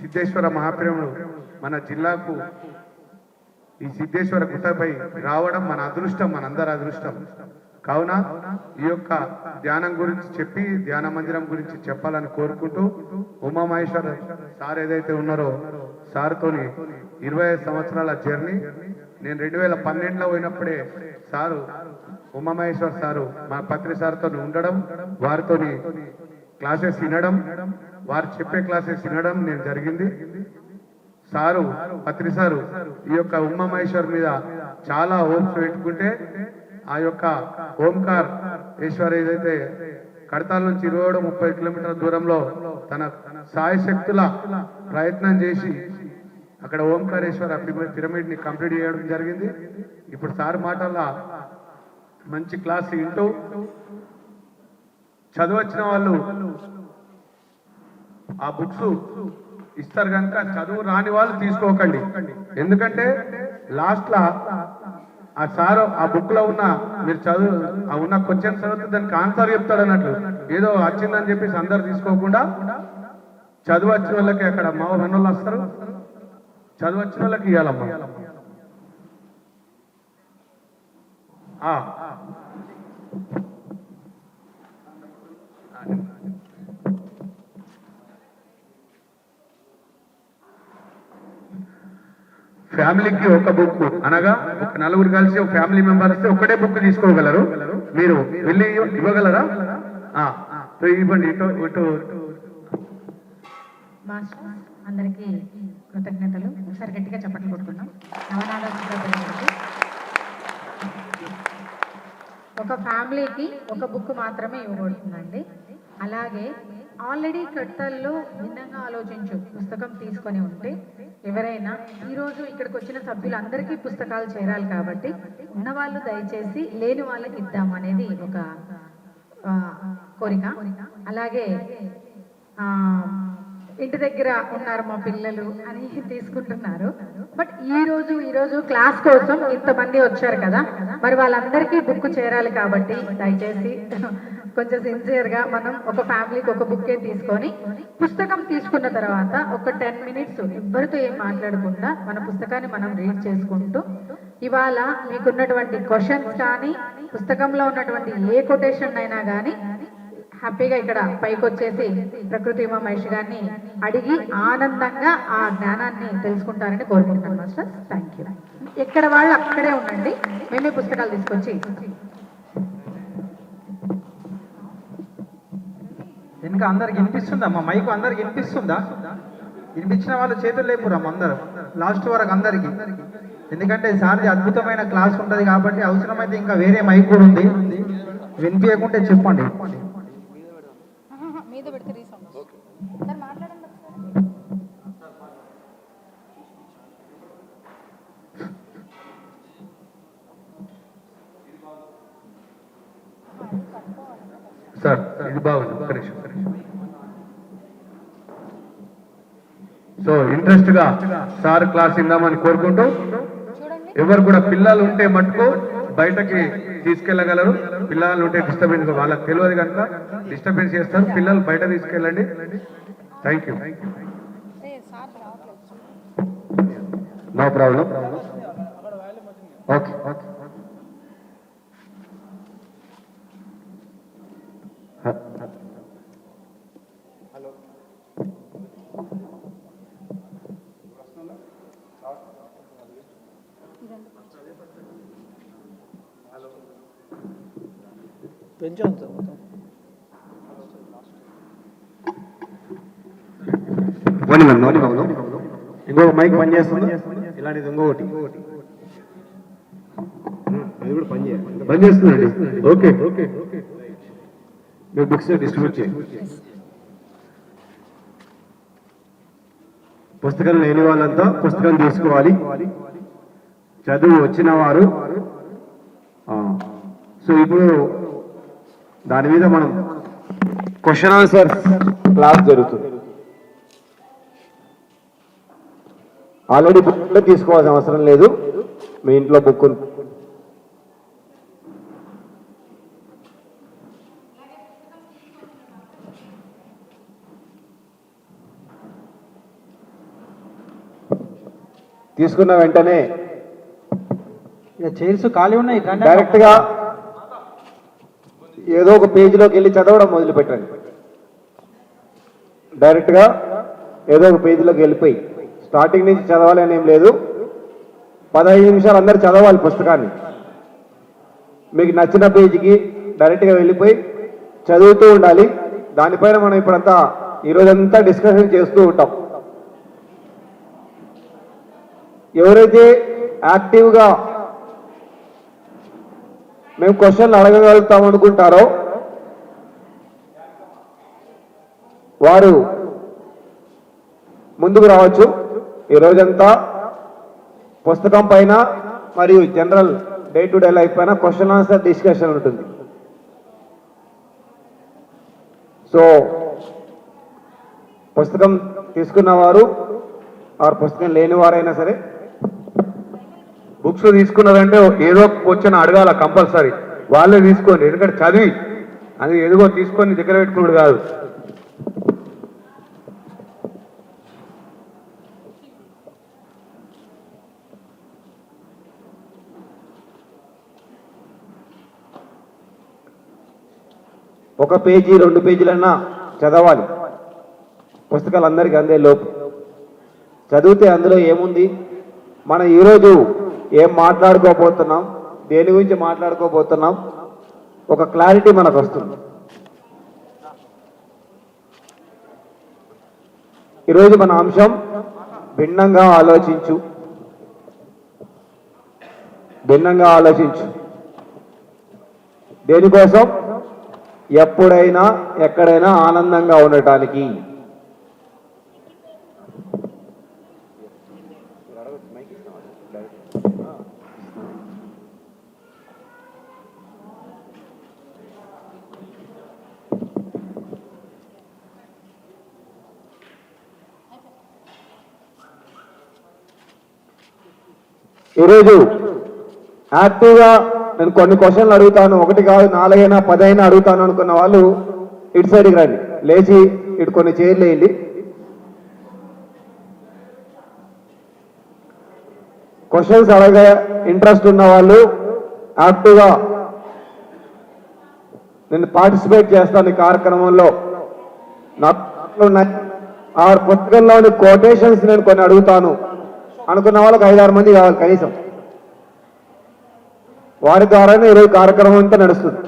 సిద్ధేశ్వర మహాపిరమిడ్ మన జిల్లాకు ఈ సిద్ధేశ్వర గుట్టపై రావడం మన అదృష్టం, మనందరి అదృష్టం. కావున ఈ యొక్క ధ్యానం గురించి చెప్పి, ధ్యాన మందిరం గురించి చెప్పాలని కోరుకుంటూ, ఉమామహేశ్వర సార్ ఏదైతే ఉన్నారో సార్తోని 25 సంవత్సరాల జర్నీ. నేను 2012లో పోయినప్పుడే సారు ఉమామహేశ్వర్ సారు మా పత్రి సార్తో ఉండడం, వారితో క్లాసెస్ వినడం, వారు చెప్పే క్లాసెస్ వినడం నేను జరిగింది. సారు పత్రి సారు ఈ యొక్క ఉమామహేశ్వర్ మీద చాలా హోప్స్ పెట్టుకుంటే, ఆ యొక్క ఓంకార్ ఈశ్వర్ ఏదైతే కడతాల నుంచి 20-30 కిలోమీటర్ల దూరంలో తన సాయశక్తుల ప్రయత్నం చేసి అక్కడ ఓంకారేశ్వర పిరమిడ్ ని కంప్లీట్ చేయడం జరిగింది. ఇప్పుడు సార్ మాటల్లో మంచి క్లాస్ వింటూ, చదువచ్చిన వాళ్ళు ఆ బుక్స్ ఇస్తారు కనుక చదువు రాని వాళ్ళు తీసుకోకండి. ఎందుకంటే లాస్ట్ లా ఆ సార్ ఆ బుక్ లో ఉన్న మీరు చదువు ఉన్న క్వశ్చన్స్ చదివితే దానికి ఆన్సర్ చెప్తాడు అన్నట్లు, ఏదో వచ్చిందని చెప్పేసి అందరు తీసుకోకుండా చదువు వచ్చిన వాళ్ళకి అక్కడ మా వెన్నోళ్ళు వస్తారు, చదువు వచ్చిన వాళ్ళకి ఇవ్వాలమ్మా. ఫ్యామిలీకి ఒక బుక్ అనగా ఒక నలుగురు కలిసి ఒక ఫ్యామిలీ మెంబర్ వస్తే ఒకటే బుక్ తీసుకోగలరు. మీరు వెళ్ళి ఇవ్వగలరా? ఇవ్వండి. ఇటు మాస్టర్ అందరికీ కృతజ్ఞతలు. ఒకసారి గట్టిగా చప్పట్లు కొట్టుకున్నాం. నవనాథ సిద్ధేశ్వర ఒక ఫ్యామిలీకి ఒక బుక్ మాత్రమే ఇవ్వబడుతుందండి. అలాగే ఆల్రెడీ కడతల్లో భిన్నంగా ఆలోచించు పుస్తకం తీసుకొని ఉంటే, ఎవరైనా ఈరోజు ఇక్కడికి వచ్చిన సభ్యులందరికీ పుస్తకాలు చేరాలి కాబట్టి ఉన్నవాళ్ళు దయచేసి లేని వాళ్ళకి ఇద్దాం అనేది ఒక కోరిక. అలాగే ఇంటి దగ్గర ఉన్నారు మా పిల్లలు అని తీసుకుంటున్నారు. బట్ ఈరోజు క్లాస్ కోసం ఇంతమంది వచ్చారు కదా, మరి వాళ్ళందరికీ బుక్ చేరాలి కాబట్టి దయచేసి కొంచెం సిన్సియర్గా మనం ఒక ఫ్యామిలీకి ఒక బుక్కే తీసుకొని, పుస్తకం తీసుకున్న తర్వాత ఒక 10 మినిట్స్ ఎవరితో ఏం మాట్లాడకుండా మన పుస్తకాన్ని మనం రీడ్ చేసుకుంటూ, ఇవాళ మీకున్నటువంటి క్వశ్చన్స్ కానీ పుస్తకంలో ఉన్నటువంటి ఏ కొటేషన్ అయినా కానీ హ్యాపీగా ఇక్కడ పైకి వచ్చేసి ప్రకృతి ఉమామహేష్ గారిని అడిగి ఆనందంగా ఆ జ్ఞానాన్ని తెలుసుకుంటారని కోరుకుంటాను మాస్టర్. Thank you. ఎక్కడ వాళ్ళు అక్కడే ఉండండి, మేమే పుస్తకాలు తీసుకొచ్చి. ఇంకా అందరికి వినిపిస్తుందా? మా మైకు అందరికి వినిపిస్తుందా? వినిపించిన వాళ్ళు చేతులు లేపురాం అందరూ లాస్ట్ వరకు అందరికి. ఎందుకంటే సార్ది అద్భుతమైన క్లాస్ ఉంటుంది కాబట్టి అవసరమైతే ఇంకా వేరే మైక్ కూడా ఉంది, వినిపించకుంటే చెప్పండి. సార్ ఇది బాగుంది, ఒక్క నిమిషం. సో ఇంట్రెస్ట్ గా సార్ క్లాస్ ఇందామని కోరుకుంటూ, ఎవరు కూడా పిల్లలు ఉంటే మటుకు బయటకి తీసుకెళ్ళగలరు. పిల్లలు ఉంటే డిస్టర్బెన్స్ వాళ్ళకి తెలియదు కనుక డిస్టర్బెన్స్ చేస్తారు. పిల్లలు బయట తీసుకెళ్ళండి. Thank you. No problem. Okay okay. ఇంకొక మైక్ పని చేస్తుంది, ఇలాంటిది ఇంకొకటి పని చేస్తుందండి. Okay okay. మీరు బుక్స్ డిస్ట్రిబ్యూట్ చేయండి. పుస్తకం లేని వాళ్ళంతా పుస్తకం తీసుకోవాలి. చదువు వచ్చిన వారు. సో ఇప్పుడు దాని మీద మనం క్వశ్చన్ ఆన్సర్ క్లాస్ జరుగుతుంది. ఆల్రెడీ బుక్ తీసుకోవాల్సిన అవసరం లేదు, మీ ఇంట్లో బుక్ తీసుకున్న వెంటనే చైర్స్ ఖాళీ ఉన్నాయి, డైరెక్ట్ గా ఏదో ఒక పేజీలోకి వెళ్ళి చదవడం మొదలు పెట్టండి. డైరెక్ట్ గా ఏదో ఒక పేజీలోకి వెళ్ళిపోయి స్టార్టింగ్ నుంచి చదవాలి అని ఏం లేదు. 15 నిమిషాలు అందరు చదవాలి పుస్తకాన్ని. మీకు నచ్చిన పేజీకి డైరెక్ట్ గా వెళ్ళిపోయి చదువుతూ ఉండాలి. దానిపైన మనం ఇప్పుడంతా ఈరోజంతా డిస్కషన్ చేస్తూ ఉంటాం. ఎవరైతే యాక్టివ్గా మేము క్వశ్చన్లు అడగగలుగుతాం అనుకుంటారో వారు ముందుకు రావచ్చు. ఈ రోజంతా పుస్తకం పైన మరియు general day to day life పైన క్వశ్చన్ ఆన్సర్ డిస్కషన్ ఉంటుంది. సో పుస్తకం తీసుకున్నవారు ఆర్ పుస్తకం లేని వారైనా సరే, బుక్స్ తీసుకున్నారంటే ఏదో క్వశ్చన్ అడగాల కంపల్సరీ. వాళ్ళే తీసుకోండి, ఎందుకంటే చదివి అది ఏదో తీసుకొని దగ్గర పెట్టుకున్నాడు కాదు. ఒక పేజీ 2 పేజీలన్నా చదవాలి. పుస్తకాలు అందరికీ అందే లోపు చదివితే అందులో ఏముంది, మనం ఈరోజు ఏం మాట్లాడుకోబోతున్నాం, దేని గురించి మాట్లాడుకోబోతున్నాం, ఒక క్లారిటీ మనకు వస్తుంది. ఈరోజు మన అంశం భిన్నంగా ఆలోచించు. భిన్నంగా ఆలోచించు దేనికోసం? ఎప్పుడైనా ఎక్కడైనా ఆనందంగా ఉండటానికి. ఈరోజు యాక్టివ్గా నేను కొన్ని క్వశ్చన్లు అడుగుతాను, 1 కాదు 4 అయినా 10 అయినా అడుగుతాను అనుకున్న వాళ్ళు ఇటు సైడ్కి రండి. లేచి ఇటు కొన్ని చైర్లు వేయండి. క్వశ్చన్స్ అడగే ఇంట్రెస్ట్ ఉన్న వాళ్ళు యాక్టివ్గా నేను పార్టిసిపేట్ చేస్తాను ఈ కార్యక్రమంలో. నాకు ఆ పుస్తకంలోని కొటేషన్స్ నేను కొన్ని అడుగుతాను అనుకున్న వాళ్ళకి 5-6 మంది కావాలి కనీసం. వారి ద్వారానే ఈరోజు కార్యక్రమం అంతా నడుస్తుంది.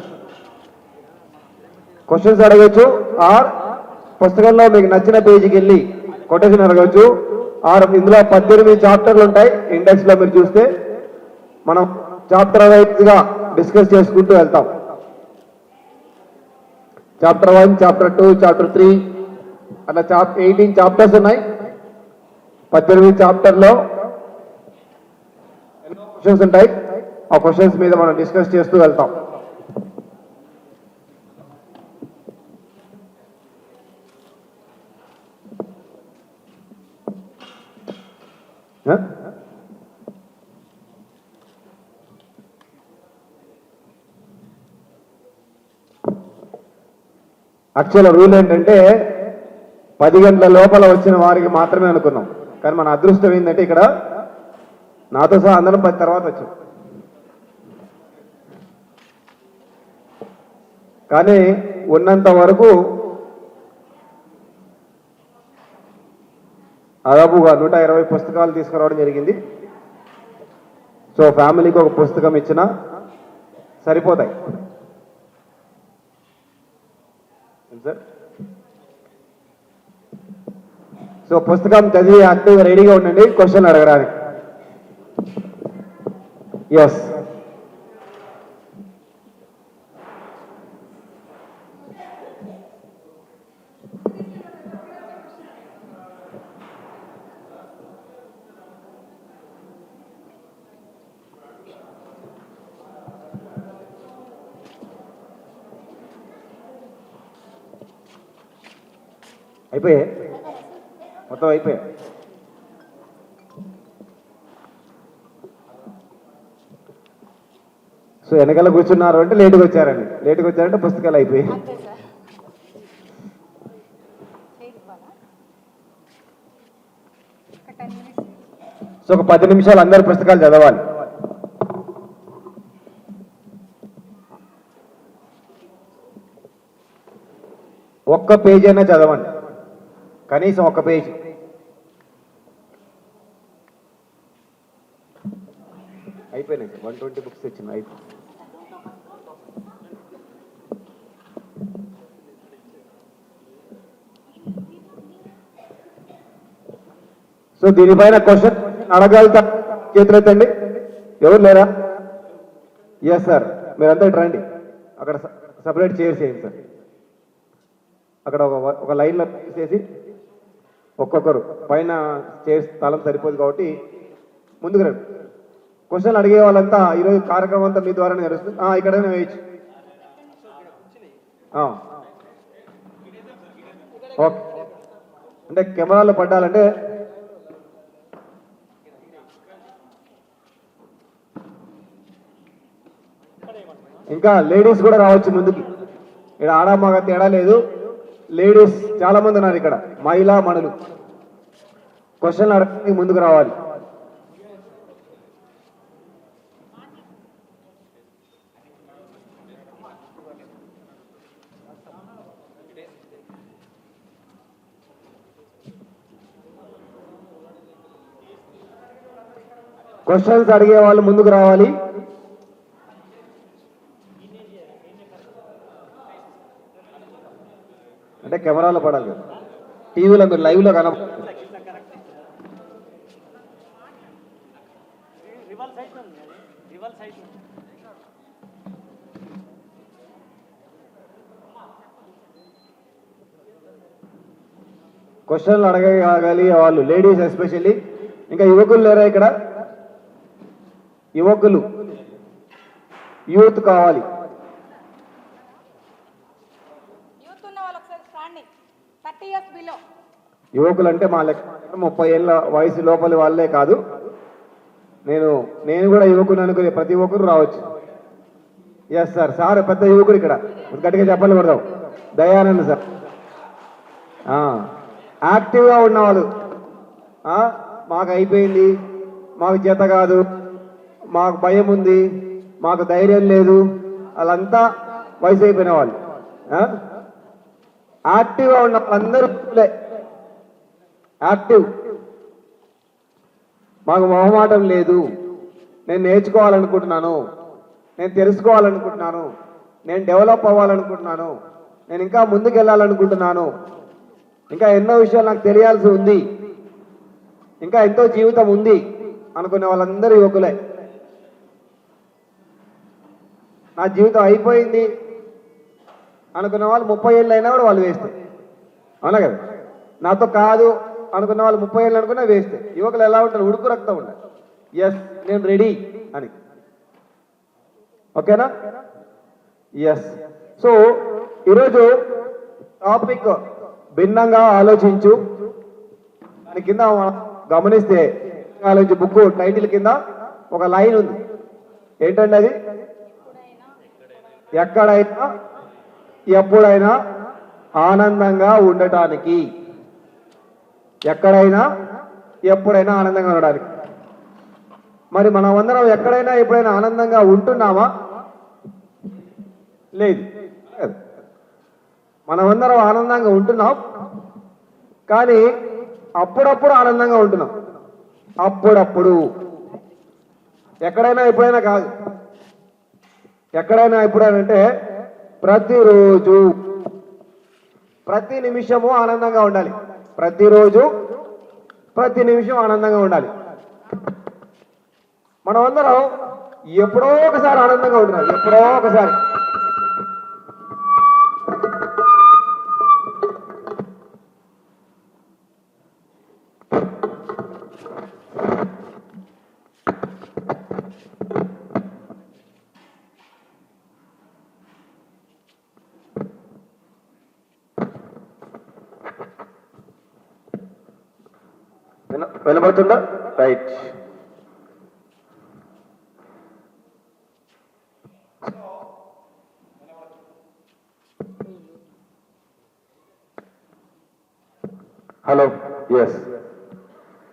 క్వశ్చన్స్ అడగచ్చు, ఆర్ పుస్తకంలో మీకు నచ్చిన పేజీకి వెళ్ళి కొటేషన్ అడగచ్చు, ఆర్ ఇందులో 18 చాప్టర్లు ఉంటాయి. ఇండెక్స్ లో మీరు చూస్తే మనం చాప్టర్ వైజ్ గా డిస్కస్ చేసుకుంటూ వెళ్తాం. చాప్టర్ 1, చాప్టర్ 2, చాప్టర్ 3 అట్లా 18 చాప్టర్స్ ఉన్నాయి. 18 చాప్టర్లో ఎన్నో క్వశ్చన్స్ ఉంటాయి. ఆ క్వశ్చన్స్ మీద మనం డిస్కస్ చేస్తూ వెళ్తాం. యాక్చువల్ రూల్ ఏంటంటే 10 గంటల లోపల వచ్చిన వారికి మాత్రమే అనుకున్నాం. కానీ మన అదృష్టం ఏంటంటే ఇక్కడ నాతో సహా అందరం 10 తర్వాత వచ్చాం. కానీ ఉన్నంత వరకు దాదాపుగా 120 పుస్తకాలు తీసుకురావడం జరిగింది. సో ఫ్యామిలీకి ఒక పుస్తకం ఇచ్చినా సరిపోతాయి సార్. సో పుస్తకం చదివి యాక్టివ్గా రెడీగా ఉండండి క్వశ్చన్ అడగడానికి. ఎస్ అయిపోయాయి, మొత్తం అయిపోయాయి. సో వెనకాల కూర్చున్నారు అంటే లేటుగా వచ్చారండి, లేటుగా వచ్చారంటే పుస్తకాలు అయిపోయాయి. సో ఒక 10 నిమిషాలు అందరు పుస్తకాలు చదవాలి. ఒక్క పేజీ అయినా చదవండి, కనీసం ఒక్క పేజీ. అయిపోయినాయి 120 బుక్స్ తెచ్చిన అయిపోయి. సో దీనిపైన క్వశ్చన్ అడగలుగుతా, చేతులెత్తండి. ఎవరు లేరా? ఎస్ సార్, మీరంతా ఇటు రండి. అక్కడ సపరేట్ చైర్స్ చేయండి సార్. అక్కడ ఒక లైన్లో చేసి ఒక్కొక్కరు పైన చైర్స్ స్థలం సరిపోదు కాబట్టి ముందుకు రండి. క్వశ్చన్ అడిగే వాళ్ళంతా ఈరోజు కార్యక్రమం అంతా మీ ద్వారానే నడుస్తుంది. ఇక్కడనే వేయచ్చు. ఓకే, అంటే కెమెరాలో పడ్డాలంటే ఇంకా లేడీస్ కూడా రావచ్చు ముందుకి. ఇక్కడ ఆడ మగ తేడా లేదు, లేడీస్ చాలా మంది ఉన్నారు ఇక్కడ, మహిళా మనులు. క్వశ్చన్ అడగడానికి ముందుకు రావాలి. క్వశ్చన్స్ అడిగే వాళ్ళు ముందుకు రావాలి. అంటే కెమెరాలో పడాలి కదా, టీవీలో మీరు లైవ్లో కనప. క్వశ్చన్లు అడగగలిగే వాళ్ళు లేడీస్ ఎస్పెషల్లీ. ఇంకా యువకులు లేరా ఇక్కడ? యువకులు, యూత్ కావాలి. యువకులు అంటే మా లెక్క 30 ఏళ్ళ వయసు లోపలి వాళ్ళే కాదు, నేను కూడా యువకుని అనుకునే ప్రతి ఒక్కరు రావచ్చు. ఎస్ సార్, సార్ పెద్ద యువకుడు ఇక్కడ, గట్టిగా చెప్పాలి కొడదాం. దయానంద్ సార్ యాక్టివ్గా ఉన్నవాళ్ళు. మాకు అయిపోయింది, మాకు చేత కాదు, మాకు భయం ఉంది, మాకు ధైర్యం లేదు, వాళ్ళంతా వయసు అయిపోయిన వాళ్ళు. యాక్టివ్గా ఉన్న వాళ్ళందరూ యాక్టివ్. మాకు మొహమాటం లేదు, నేను నేర్చుకోవాలనుకుంటున్నాను, నేను తెలుసుకోవాలనుకుంటున్నాను, నేను డెవలప్ అవ్వాలనుకుంటున్నాను, నేను ఇంకా ముందుకు వెళ్ళాలనుకుంటున్నాను, ఇంకా ఎన్నో విషయాలు నాకు తెలియాల్సి ఉంది, ఇంకా ఎంతో జీవితం ఉంది అనుకునే వాళ్ళందరూ యువకులే. నా జీవితం అయిపోయింది అనుకున్న వాళ్ళు 30 ఏళ్ళు అయినా కూడా వాళ్ళు వేస్తే, అవునా కదా? నాతో కాదు అనుకున్న వాళ్ళు 30 ఏళ్ళు అనుకున్నా వేస్తే. యువకులు ఎలా ఉంటారు? ఉడుకు రక్తం ఉండాలి. ఎస్, నేను రెడీ అని. ఓకేనా? ఎస్. సో ఈరోజు టాపిక్ భిన్నంగా ఆలోచించు. దాని కింద గమనిస్తే ఆలోచించు బుక్ టైటిల్ కింద ఒక లైన్ ఉంది. ఏంటండి అది? ఎక్కడైనా ఎప్పుడైనా ఆనందంగా ఉండటానికి, ఎక్కడైనా ఎప్పుడైనా ఆనందంగా ఉండడానికి. మరి మనమందరం ఎక్కడైనా ఎప్పుడైనా ఆనందంగా ఉంటున్నామా? లేదు. మనమందరం ఆనందంగా ఉంటున్నాం, కానీ అప్పుడప్పుడు ఆనందంగా ఉంటున్నాం. అప్పుడప్పుడు, ఎక్కడైనా ఎప్పుడైనా కాదు. ఎక్కడైనా ఎప్పుడైనా అంటే ప్రతిరోజు, ప్రతి నిమిషము ఆనందంగా ఉండాలి. ప్రతిరోజు ప్రతి నిమిషం ఆనందంగా ఉండాలి. మనమందరం ఎప్పుడో ఒకసారి ఆనందంగా ఉంటున్నాం, ఎప్పుడో ఒకసారి. వినబడుతుందా? రైట్. Hello, yes.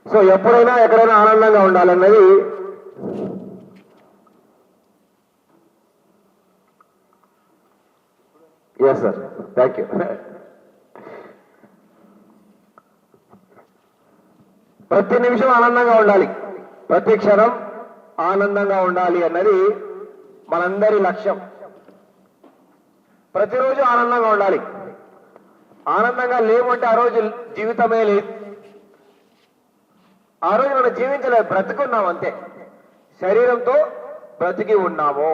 సో ఎప్పుడైనా ఎక్కడైనా ఆనందంగా ఉండాలన్నది ఎస్ సార్, థ్యాంక్ యూ. ప్రతి నిమిషం ఆనందంగా ఉండాలి, ప్రతి క్షణం ఆనందంగా ఉండాలి అన్నది మనందరి లక్ష్యం. ప్రతిరోజు ఆనందంగా ఉండాలి. ఆనందంగా లేవంటే ఆ రోజు జీవితమే లేదు. ఆ రోజు మనం జీవించలేదు, బ్రతుకున్నాం అంతే. శరీరంతో బ్రతికి ఉన్నాము.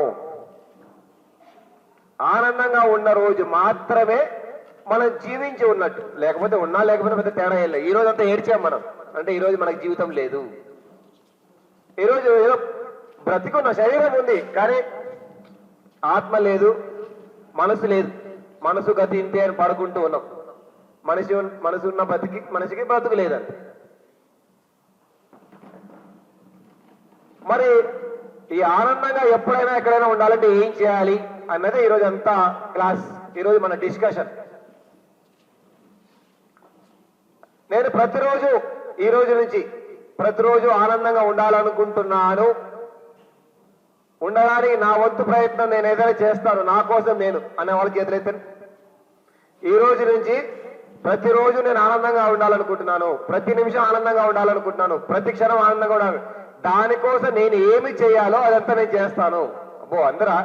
ఆనందంగా ఉన్న రోజు మాత్రమే మనం జీవించి ఉన్నట్టు. లేకపోతే ఉన్నా లేకపోతే పెద్ద తేడా ఏం లేదు. ఈ రోజు అంతా ఏడ్చాం మనం అంటే ఈ రోజు మనకు జీవితం లేదు. ఈరోజు ఏదో బ్రతికున్న శరీరం ఉంది, కానీ ఆత్మ లేదు, మనసు లేదు. మనసు గతి ఇంతే అని పడుకుంటూ ఉన్నాం. మనసు ఉన్న మనిషికి బ్రతుకు లేదండి. మరి ఈ ఆనందంగా ఎప్పుడైనా ఎక్కడైనా ఉండాలంటే ఏం చేయాలి అన్నది ఈరోజు అంతా క్లాస్, ఈరోజు మన డిస్కషన్. నేను ప్రతిరోజు ఈ రోజు నుంచి ప్రతిరోజు ఆనందంగా ఉండాలనుకుంటున్నాను. ఉండడానికి నా వంతు ప్రయత్నం నేను ఏదైనా చేస్తాను, నా కోసం నేను అనే వాళ్ళకి చేతులెత్తండి. ఈ రోజు నుంచి ప్రతిరోజు నేను ఆనందంగా ఉండాలనుకుంటున్నాను, ప్రతి నిమిషం ఆనందంగా ఉండాలనుకుంటున్నాను, ప్రతి క్షణం ఆనందంగా ఉండాలి. దానికోసం నేను ఏమి చేయాలో అదంతా నేను చేస్తాను. అబ్బో, అందరా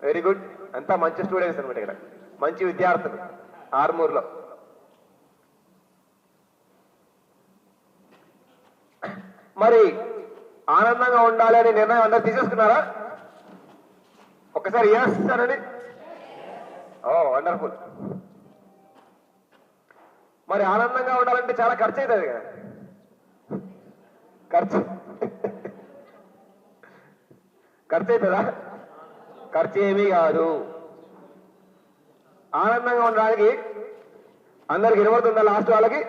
వెరీ గుడ్, అంతా మంచి స్టూడెంట్స్ అనమాట. ఇక్కడ మంచి విద్యార్థులు ఆర్మూర్లో. మరి ఆనందంగా ఉండాలి అనే నిర్ణయం అందరూ తీసేసుకున్నారా? ఒక్కసారి ఎస్ అనండి. ఓ వండర్ఫుల్. మరి ఆనందంగా ఉండాలంటే చాలా ఖర్చు అవుతుంది కదా. ఖర్చు అవుతుందా? ఖర్చు ఏమీ కాదు. ఆనందంగా ఉండడానికి అందరికి వినబడుతుందా? లాస్ట్ వాళ్ళకి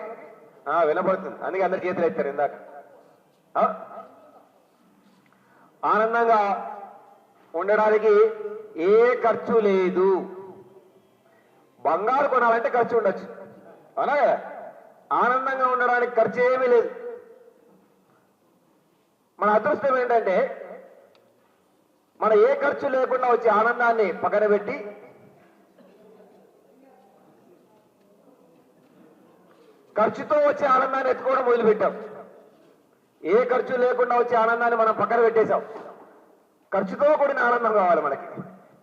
వినబడుతుంది, అందుకే అందరు చేతులు ఎత్తారు ఇందాక. ఆనందంగా ఉండడానికి ఏ ఖర్చు లేదు. బంగారు కొనాలంటే ఖర్చు ఉండొచ్చు, అవునా కదా? ఆనందంగా ఉండడానికి ఖర్చు ఏమీ లేదు. మన అదృష్టం ఏంటంటే మన ఏ ఖర్చు లేకుండా వచ్చే ఆనందాన్ని పక్కన పెట్టి ఖర్చుతో వచ్చే ఆనందాన్ని ఎత్తుకోవడం మొదలుపెట్టాం. ఏ ఖర్చు లేకుండా వచ్చే ఆనందాన్ని మనం పక్కన పెట్టేశాం. ఖర్చుతో కూడిన ఆనందం కావాలి మనకి.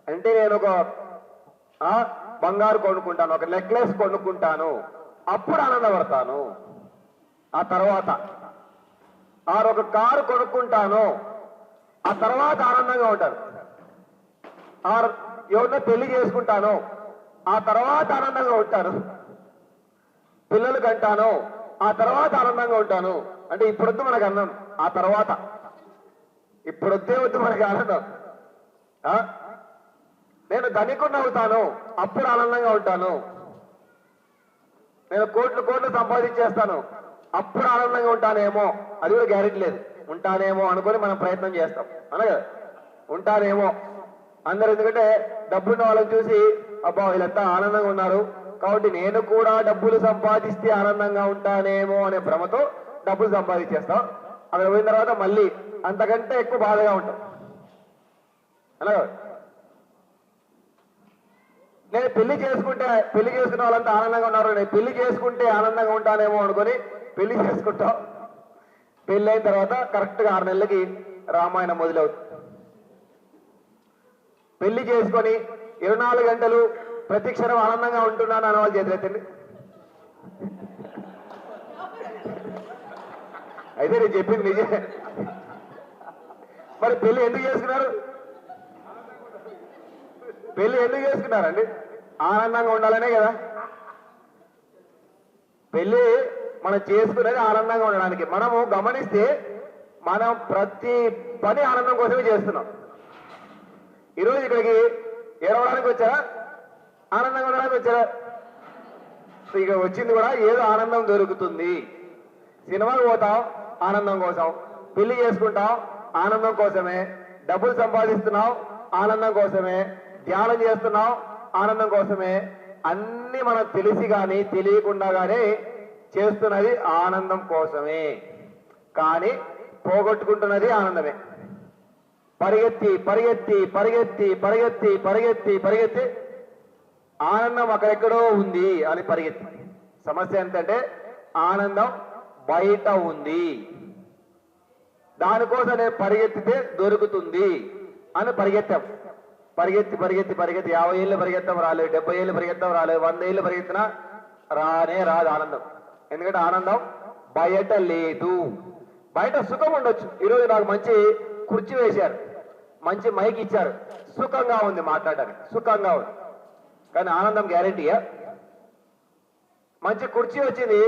అంటే నేను ఒక బంగారు కొనుక్కుంటాను, ఒక నెక్లెస్ కొనుక్కుంటాను, అప్పుడు ఆనందపడతాను. ఆ తర్వాత ఒక కారు కొనుక్కుంటాను, ఆ తర్వాత ఆనందంగా ఉంటాను. ఎవరినో పెళ్లి చేసుకుంటాను, ఆ తర్వాత ఆనందంగా ఉంటాను. పిల్లలు కంటాను, ఆ తర్వాత ఆనందంగా ఉంటాను. అంటే ఇప్పుడొద్దు మనకు ఆనందం, ఆ తర్వాత. ఇప్పుడొద్దే వద్దు మనకి ఆనందం. నేను ధనికుడిని అవుతాను, అప్పుడు ఆనందంగా ఉంటాను. నేను కోట్లు సంపాదించేస్తాను, అప్పుడు ఆనందంగా ఉంటానేమో. అది కూడా గ్యారెంటీ లేదు. ఉంటానేమో అనుకొని మనం ప్రయత్నం చేస్తాం, అనగా ఉంటానేమో. అందరు ఎందుకంటే డబ్బున్న వాళ్ళని చూసి అబ్బా వీళ్ళంతా ఆనందంగా ఉన్నారు కాబట్టి నేను కూడా డబ్బులు సంపాదిస్తే ఆనందంగా ఉంటానేమో అనే భ్రమతో డబ్బులు సంపాదించేస్తాం. అక్కడ పోయిన తర్వాత మళ్ళీ అంతకంటే ఎక్కువ బాధగా ఉంటాం. అలాగే నేను పెళ్లి చేసుకున్న వాళ్ళంతా ఆనందంగా ఉన్నారు, నేను పెళ్లి చేసుకుంటే ఆనందంగా ఉంటానేమో అనుకొని పెళ్లి చేసుకుంటాం. పెళ్లి అయిన తర్వాత కరెక్ట్గా 6 నెలలకి రామాయణం మొదలవుతుంది. పెళ్లి చేసుకొని 24 గంటలు ప్రతి క్షణం ఆనందంగా ఉంటున్నాను అనే వాళ్ళు చేతులెత్తండి. అయితే నేను చెప్పింది నిజమే. మరి పెళ్లి ఎందుకు చేసుకున్నారు? పెళ్లి ఎందుకు చేసుకున్నారండి? ఆనందంగా ఉండాలనే కదా. పెళ్లి మనం చేసుకునేది ఆనందంగా ఉండడానికి. మనము గమనిస్తే మనం ప్రతి పని ఆనందం కోసమే చేస్తున్నాం. ఈరోజు ఇక్కడికి ఏడవడానికి వచ్చారా, ఆనందంగా ఉండడానికి వచ్చారా? ఇక వచ్చింది కూడా ఏదో ఆనందం దొరుకుతుంది. సినిమాకి పోతాం ఆనందం కోసం, పెళ్లి చేసుకుంటాం ఆనందం కోసమే, డబ్బులు సంపాదిస్తున్నాం ఆనందం కోసమే, ధ్యానం చేస్తున్నాం ఆనందం కోసమే. అన్ని మనం తెలిసి కానీ తెలియకుండా కానీ చేస్తున్నది ఆనందం కోసమే. కానీ పోగొట్టుకుంటున్నది ఆనందమే. పరిగెత్తి పరిగెత్తి పరిగెత్తి పరిగెత్తి పరిగెత్తి పరిగెత్తి ఆనందం అక్కడెక్కడో ఉంది అని పరిగెత్తి. సమస్య ఏంటంటే ఆనందం బయట ఉంది, దానికోసం నేను పరిగెత్తితే దొరుకుతుంది అని పరిగెత్తాం. పరిగెత్తి పరిగెత్తి పరిగెత్తి 50 ఏళ్ళు పరిగెత్తాం రాలేదు, 70 ఏళ్ళు పరిగెత్తాం రాలేదు, 100 ఏళ్ళు పరిగెత్తినా రానే రాదు ఆనందం. ఎందుకంటే ఆనందం బయట లేదు. బయట సుఖం ఉండొచ్చు. ఈరోజు నాకు మంచి కుర్చీ వేశారు, మంచి మైక్ ఇచ్చారు, సుఖంగా ఉంది మాట్లాడడానికి, సుఖంగా ఉంది. కానీ ఆనందం గ్యారెంటీయా? మంచి కుర్చీ వచ్చింది,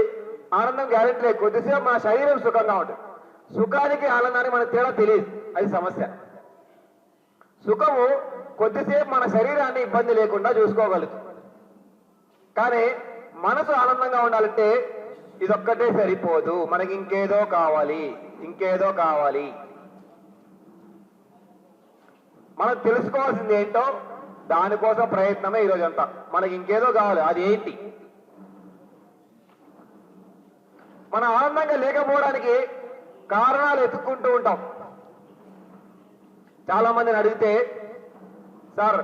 ఆనందం గ్యారెంటీ లేదు. కొద్దిసేపు మన శరీరం సుఖంగా ఉంటుంది. సుఖానికి ఆనందానికి మన తేడా తెలియదు, అది సమస్య. సుఖము కొద్దిసేపు మన శరీరాన్ని ఇబ్బంది లేకుండా చూసుకోగలుగుతుంది. కానీ మనసు ఆనందంగా ఉండాలంటే ఇదొక్కటే సరిపోదు, మనకి ఇంకేదో కావాలి, ఇంకేదో కావాలి. మనం తెలుసుకోవాల్సింది ఏంటో దానికోసం ప్రయత్నమే ఈరోజంతా. మనకి ఇంకేదో కావాలి, అది ఏంటి? మనం ఆనందంగా లేకపోవడానికి కారణాలు ఎత్తుక్కుంటూ ఉంటాం. చాలా మందిని అడిగితే, సార్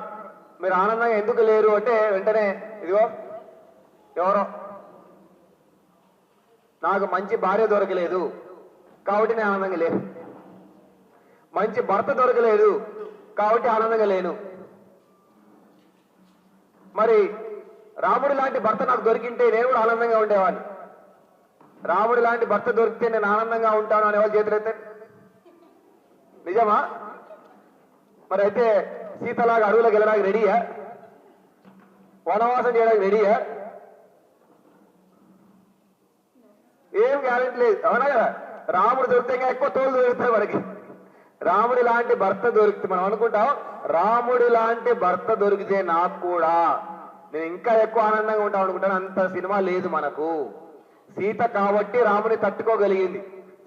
మీరు ఆనందంగా ఎందుకు లేరు అంటే వెంటనే ఇదిగో ఎవరో నాకు మంచి భార్య దొరకలేదు కాబట్టి నేను ఆనందంగా లేను, మంచి భర్త దొరకలేదు కాబట్టి ఆనందంగా లేను. మరి రాముడి లాంటి భర్త నాకు దొరికింటే నేను కూడా ఆనందంగా ఉండేవాడిని. రాముడి లాంటి భర్త దొరికితే నేను ఆనందంగా ఉంటాను అనేవాళ్ళు చేతులైతే నిజమా? మరి అయితే సీతలాగా అడవులకు వెళ్ళడానికి రెడీయా? వనవాసం చేయడానికి రెడీయా? ఏం గ్యారెంటీ లేదు, అవునా కదా? రాముడు దొరికితే ఇంకా ఎక్కువ తోలు దొరుకుతాయి మనకి. రాముడి లాంటి భర్త దొరికితే మనం అనుకుంటాం, రాముడి లాంటి భర్త దొరికితే నాకు కూడా నేను ఇంకా ఎక్కువ ఆనందంగా ఉంటాం అనుకుంటాను. అంత సినిమా లేదు మనకు. సీత కాబట్టి రాముని తట్టుకోగలిగింది.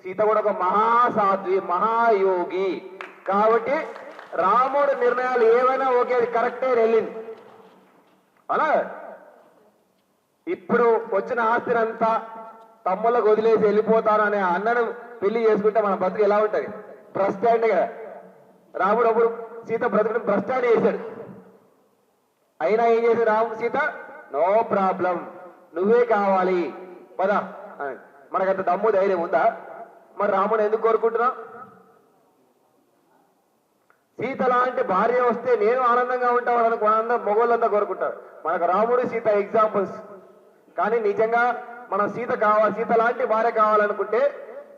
సీత కూడా ఒక మహాసాధ్వి, మహాయోగి కాబట్టి రాముడి నిర్ణయాలు ఏవైనా ఓకే, అది కరెక్టే వెళ్ళింది. అలా ఇప్పుడు వచ్చిన ఆస్తినంతా తమ్ముళ్ళకు వదిలేసి వెళ్ళిపోతాను అనే అన్నను పెళ్లి చేసుకుంటే మన బతుకు ఎలా ఉంటుంది? భ్రష్టాండే కదా. రాముడు అప్పుడు సీత బ్రతుకుని భ్రష్టాన్ని చేశాడు. అయినా ఏం చేశాడు రాముడు? సీత నో ప్రాబ్లం, నువ్వే కావాలి పదా. మనకంత దమ్ము ధైర్యం ఉందా? మరి రాముడు ఎందుకు కోరుకుంటున్నావు? సీత లాంటి భార్య వస్తే నేను ఆనందంగా ఉంటాను అనుకో, అందరూ మొగోళ్ళంతా కోరుకుంటారు. మనకు రాముడు సీత ఎగ్జాంపుల్స్. కానీ నిజంగా మనం సీత లాంటి భార్య కావాలనుకుంటే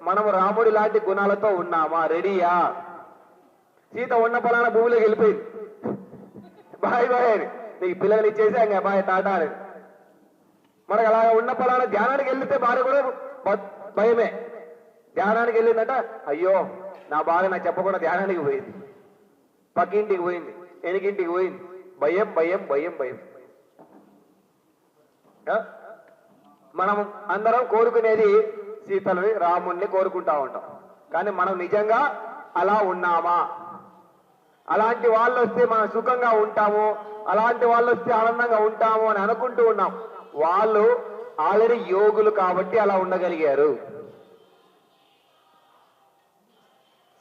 మనము రాముడి లాంటి గుణాలతో ఉన్నామా? రెడీయా? సీత ఉన్న పలానా భూమిలోకి వెళ్ళిపోయింది, బాయ్ బాయ్ అని, నీకు పిల్లలు ఇచ్చేసి ఇంకా బాయ్ టాటా అని. మనకు అలా ఉన్న పలానా ధ్యానానికి వెళ్తే భార్య కూడా భయమే. ధ్యానానికి వెళ్ళిందంట, అయ్యో నా భార్య నాకు చెప్పకుండా ధ్యానానికి పోయింది, పక్కింటికి పోయింది, ఎనికింటికి పోయింది, భయం భయం భయం భయం. మనం అందరం కోరుకునేది సీతని రాముణ్ణి కోరుకుంటా ఉంటాం. కానీ మనం నిజంగా అలా ఉన్నామా? అలాంటి వాళ్ళు వస్తే మనం సుఖంగా ఉంటాము, అలాంటి వాళ్ళు వస్తే ఆనందంగా ఉంటాము అని అనుకుంటూ ఉన్నాం. వాళ్ళు ఆల్రెడీ యోగులు కాబట్టి అలా ఉండగలిగారు.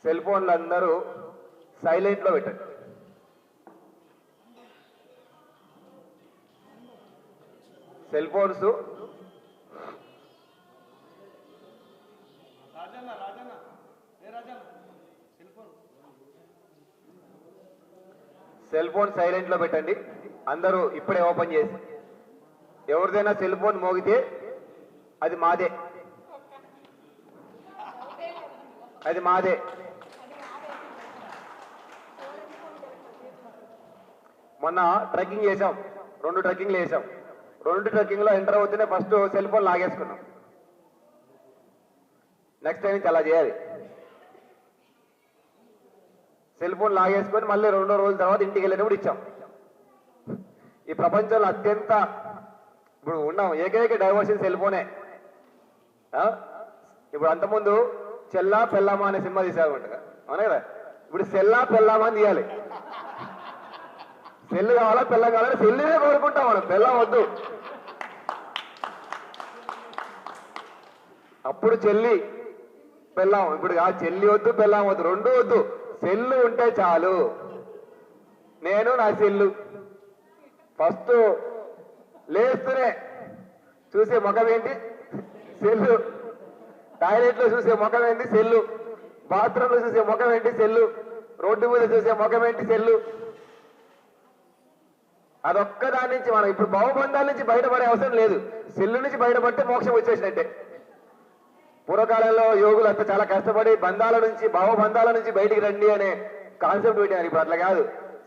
సెల్ ఫోన్లు అందరూ సైలెంట్లో పెట్టండి. Cell phones cell phone silent లో పెట్టండి. అందరూ ఇప్పుడే ఓపెన్ చేసి, ఎవరిదైనా సెల్ ఫోన్ మోగితే అది మాదే, అది మాదే. మొన్న ట్రెక్కింగ్ చేసాం, 2 ట్రెక్కింగ్లు వేసాం. 2 ట్రెక్కింగ్ లో ఎంటర్ అవుతూనే ఫస్ట్ సెల్ ఫోన్ లాగేసుకున్నాం. నెక్స్ట్ టైం నుంచి అలా చేయాలి. సెల్ ఫోన్ లాగేసుకొని మళ్ళీ 2వ రోజుల తర్వాత ఇంటికి వెళ్ళినప్పుడు ఇచ్చాం. ఈ ప్రపంచంలో అత్యంత ఇప్పుడు ఉన్నాం ఏకైక డైవర్షన్ సెల్ ఫోనే. ఇప్పుడు అంతకుముందు చెల్లా పెళ్ళామా అనే సినిమా తీసామంటగా, అవునా కదా? ఇప్పుడు సెల్లా పెళ్ళామా అని తీయాలి. సెల్లు కావాలా పెళ్ళం కావాలని సెల్లునే కోరుకుంటాం మనం, పెళ్ళం వద్దు. అప్పుడు చెల్లి పెళ్ళాం, ఇప్పుడు చెల్లి వద్దు పెళ్ళాం వద్దు, 2 వద్దు. సెల్లు ఉంటే చాలు. నేను నా సెల్లు ఫస్ట్ లేస్తూనే చూసే ముఖం ఏంటి? సెల్లు. టాయిలెట్ లో చూసే ముఖం ఏంటి? సెల్లు. బాత్రూమ్ లో చూసే ముఖం ఏంటి? సెల్లు. రోడ్డు మీద చూసే ముఖం ఏంటి? సెల్లు. అదొక్క దాని నుంచి మనం ఇప్పుడు భావబంధాల నుంచి బయటపడే అవసరం లేదు. సెల్లు నుంచి బయటపడితే మోక్షం వచ్చేసినట్టే. పూర్వకాలంలో యోగులు అంతా చాలా కష్టపడి బంధాల నుంచి, భావబంధాల నుంచి బయటికి రండి అనే కాన్సెప్ట్ పెట్టారు. ఇప్పుడు అట్లా కాదు.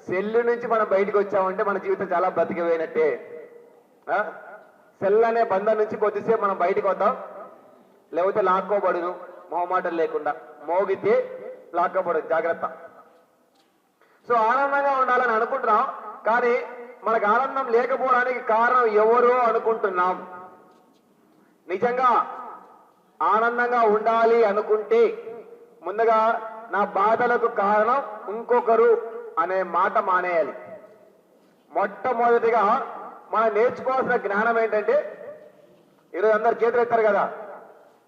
సెల్లు నుంచి మనం బయటకు వచ్చామంటే మన జీవితం చాలా బతికిపోయినట్టే. సెల్ అనే బంధం నుంచి కొద్దిసేపు మనం బయటకు వద్దాం, లేకపోతే లాక్కోబడును. మొహమాటం లేకుండా మోగితే లాక్కోబడు, జాగ్రత్త. సో ఆనందంగా ఉండాలని అనుకుంటున్నాం, కానీ మనకు ఆనందం లేకపోవడానికి కారణం ఎవరో అనుకుంటున్నాం. నిజంగా ఆనందంగా ఉండాలి అనుకుంటే ముందుగా నా బాధలకు కారణం ఇంకొకరు అనే మాట మానేయాలి. మొట్టమొదటిగా మనం నేర్చుకోవాల్సిన జ్ఞానం ఏంటంటే, ఈరోజు అందరు చేతులు ఎత్తారు కదా,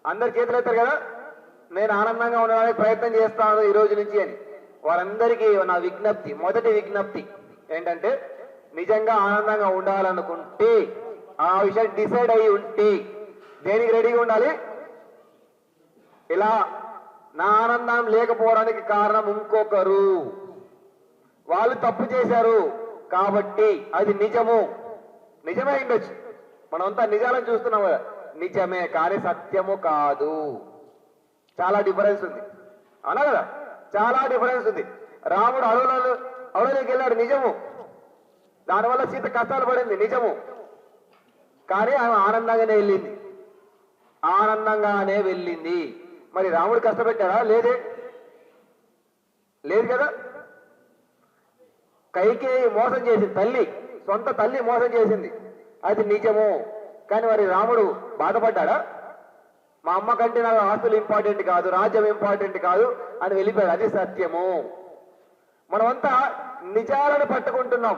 అందరు చేతులు ఎత్తారు కదా, నేను ఆనందంగా ఉండడానికి ప్రయత్నం చేస్తాను ఈ రోజు నుంచి అని. వారందరికీ నా విజ్ఞప్తి, మొదటి విజ్ఞప్తి ఏంటంటే, నిజంగా ఆనందంగా ఉండాలనుకుంటే, ఆ విషయం డిసైడ్ అయ్యి ఉంటే దేనికి రెడీగా ఉండాలి? ఇలా నా ఆనందం లేకపోవడానికి కారణం ఇంకొకరు, వాళ్ళు తప్పు చేశారు కాబట్టి అది నిజము. నిజమే ఉండొచ్చు, మనమంతా నిజాలను చూస్తున్నాం కదా, నిజమే కానీ సత్యము కాదు. చాలా డిఫరెన్స్ ఉంది, అవునా కదా? చాలా డిఫరెన్స్ ఉంది. రాముడు అడవులోకి వెళ్ళాడు, నిజము. దానివల్ల సీత కష్టాలు పడింది, నిజము. కానీ ఆమె ఆనందంగానే వెళ్ళింది, ఆనందంగానే వెళ్ళింది. మరి రాముడు కష్టపెట్టాడా? లేదే, లేదు కదా. కైకేయి మోసం చేసింది, తల్లి, సొంత తల్లి మోసం చేసింది, అది నిజము. కానీ మరి రాముడు బాధపడ్డాడా? మా అమ్మ కంటే నాకు ఆస్తులు ఇంపార్టెంట్ కాదు, రాజ్యం ఇంపార్టెంట్ కాదు అని వెళ్ళిపోయాడు, అది సత్యము. మనమంతా నిజాలను పట్టుకుంటున్నాం,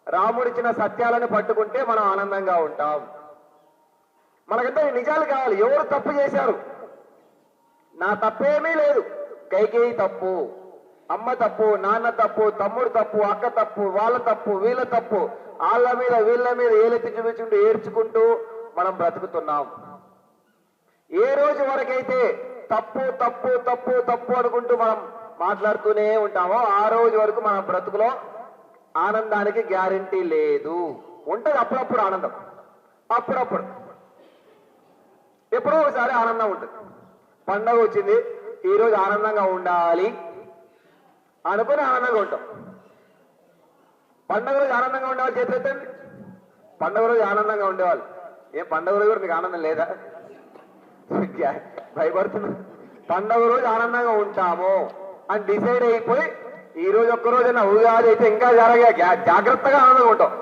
రాముడిచ్చిన సత్యాలను పట్టుకుంటే మనం ఆనందంగా ఉంటాం. మనకంతా నిజాలు కావాలి. ఎవరు తప్పు చేశారు? నా తప్పేమీ లేదు. కైకేయి తప్పు, అమ్మ తప్పు, నాన్న తప్పు, తమ్ముడు తప్పు, అక్క తప్పు, వాళ్ళ తప్పు, వీళ్ళ తప్పు, వాళ్ళ మీద వీళ్ళ మీద ఏలెత్తి చూపించుకుంటూ ఏడ్చుకుంటూ మనం బ్రతుకుతున్నాం. ఏ రోజు వరకైతే తప్పు తప్పు తప్పు తప్పు అనుకుంటూ మనం మాట్లాడుతూనే ఉంటామో ఆ రోజు వరకు మన బ్రతుకులో ఆనందానికి గ్యారంటీ లేదు. ఉంటుంది అప్పుడప్పుడు ఆనందం, అప్పుడప్పుడు ఎప్పుడో ఒకసారి ఆనందం ఉంటుంది. పండగ వచ్చింది, ఈరోజు ఆనందంగా ఉండాలి అనుకుని ఆనందంగా ఉంటాం. పండగ రోజు ఆనందంగా ఉండేవాళ్ళు చేతులెత్తండి. పండగ రోజు ఆనందంగా ఉండేవాళ్ళు. ఏం పండగ రోజు కూడా మీకు ఆనందం లేదా? భయపడుతున్నా. పండగ రోజు ఆనందంగా ఉంటాము అని డిసైడ్ అయిపోయి ఈ రోజు ఒక్కరోజైనా ఉగాది అయితే ఇంకా జాగ్రత్తగా ఆనందంగా ఉంటాం,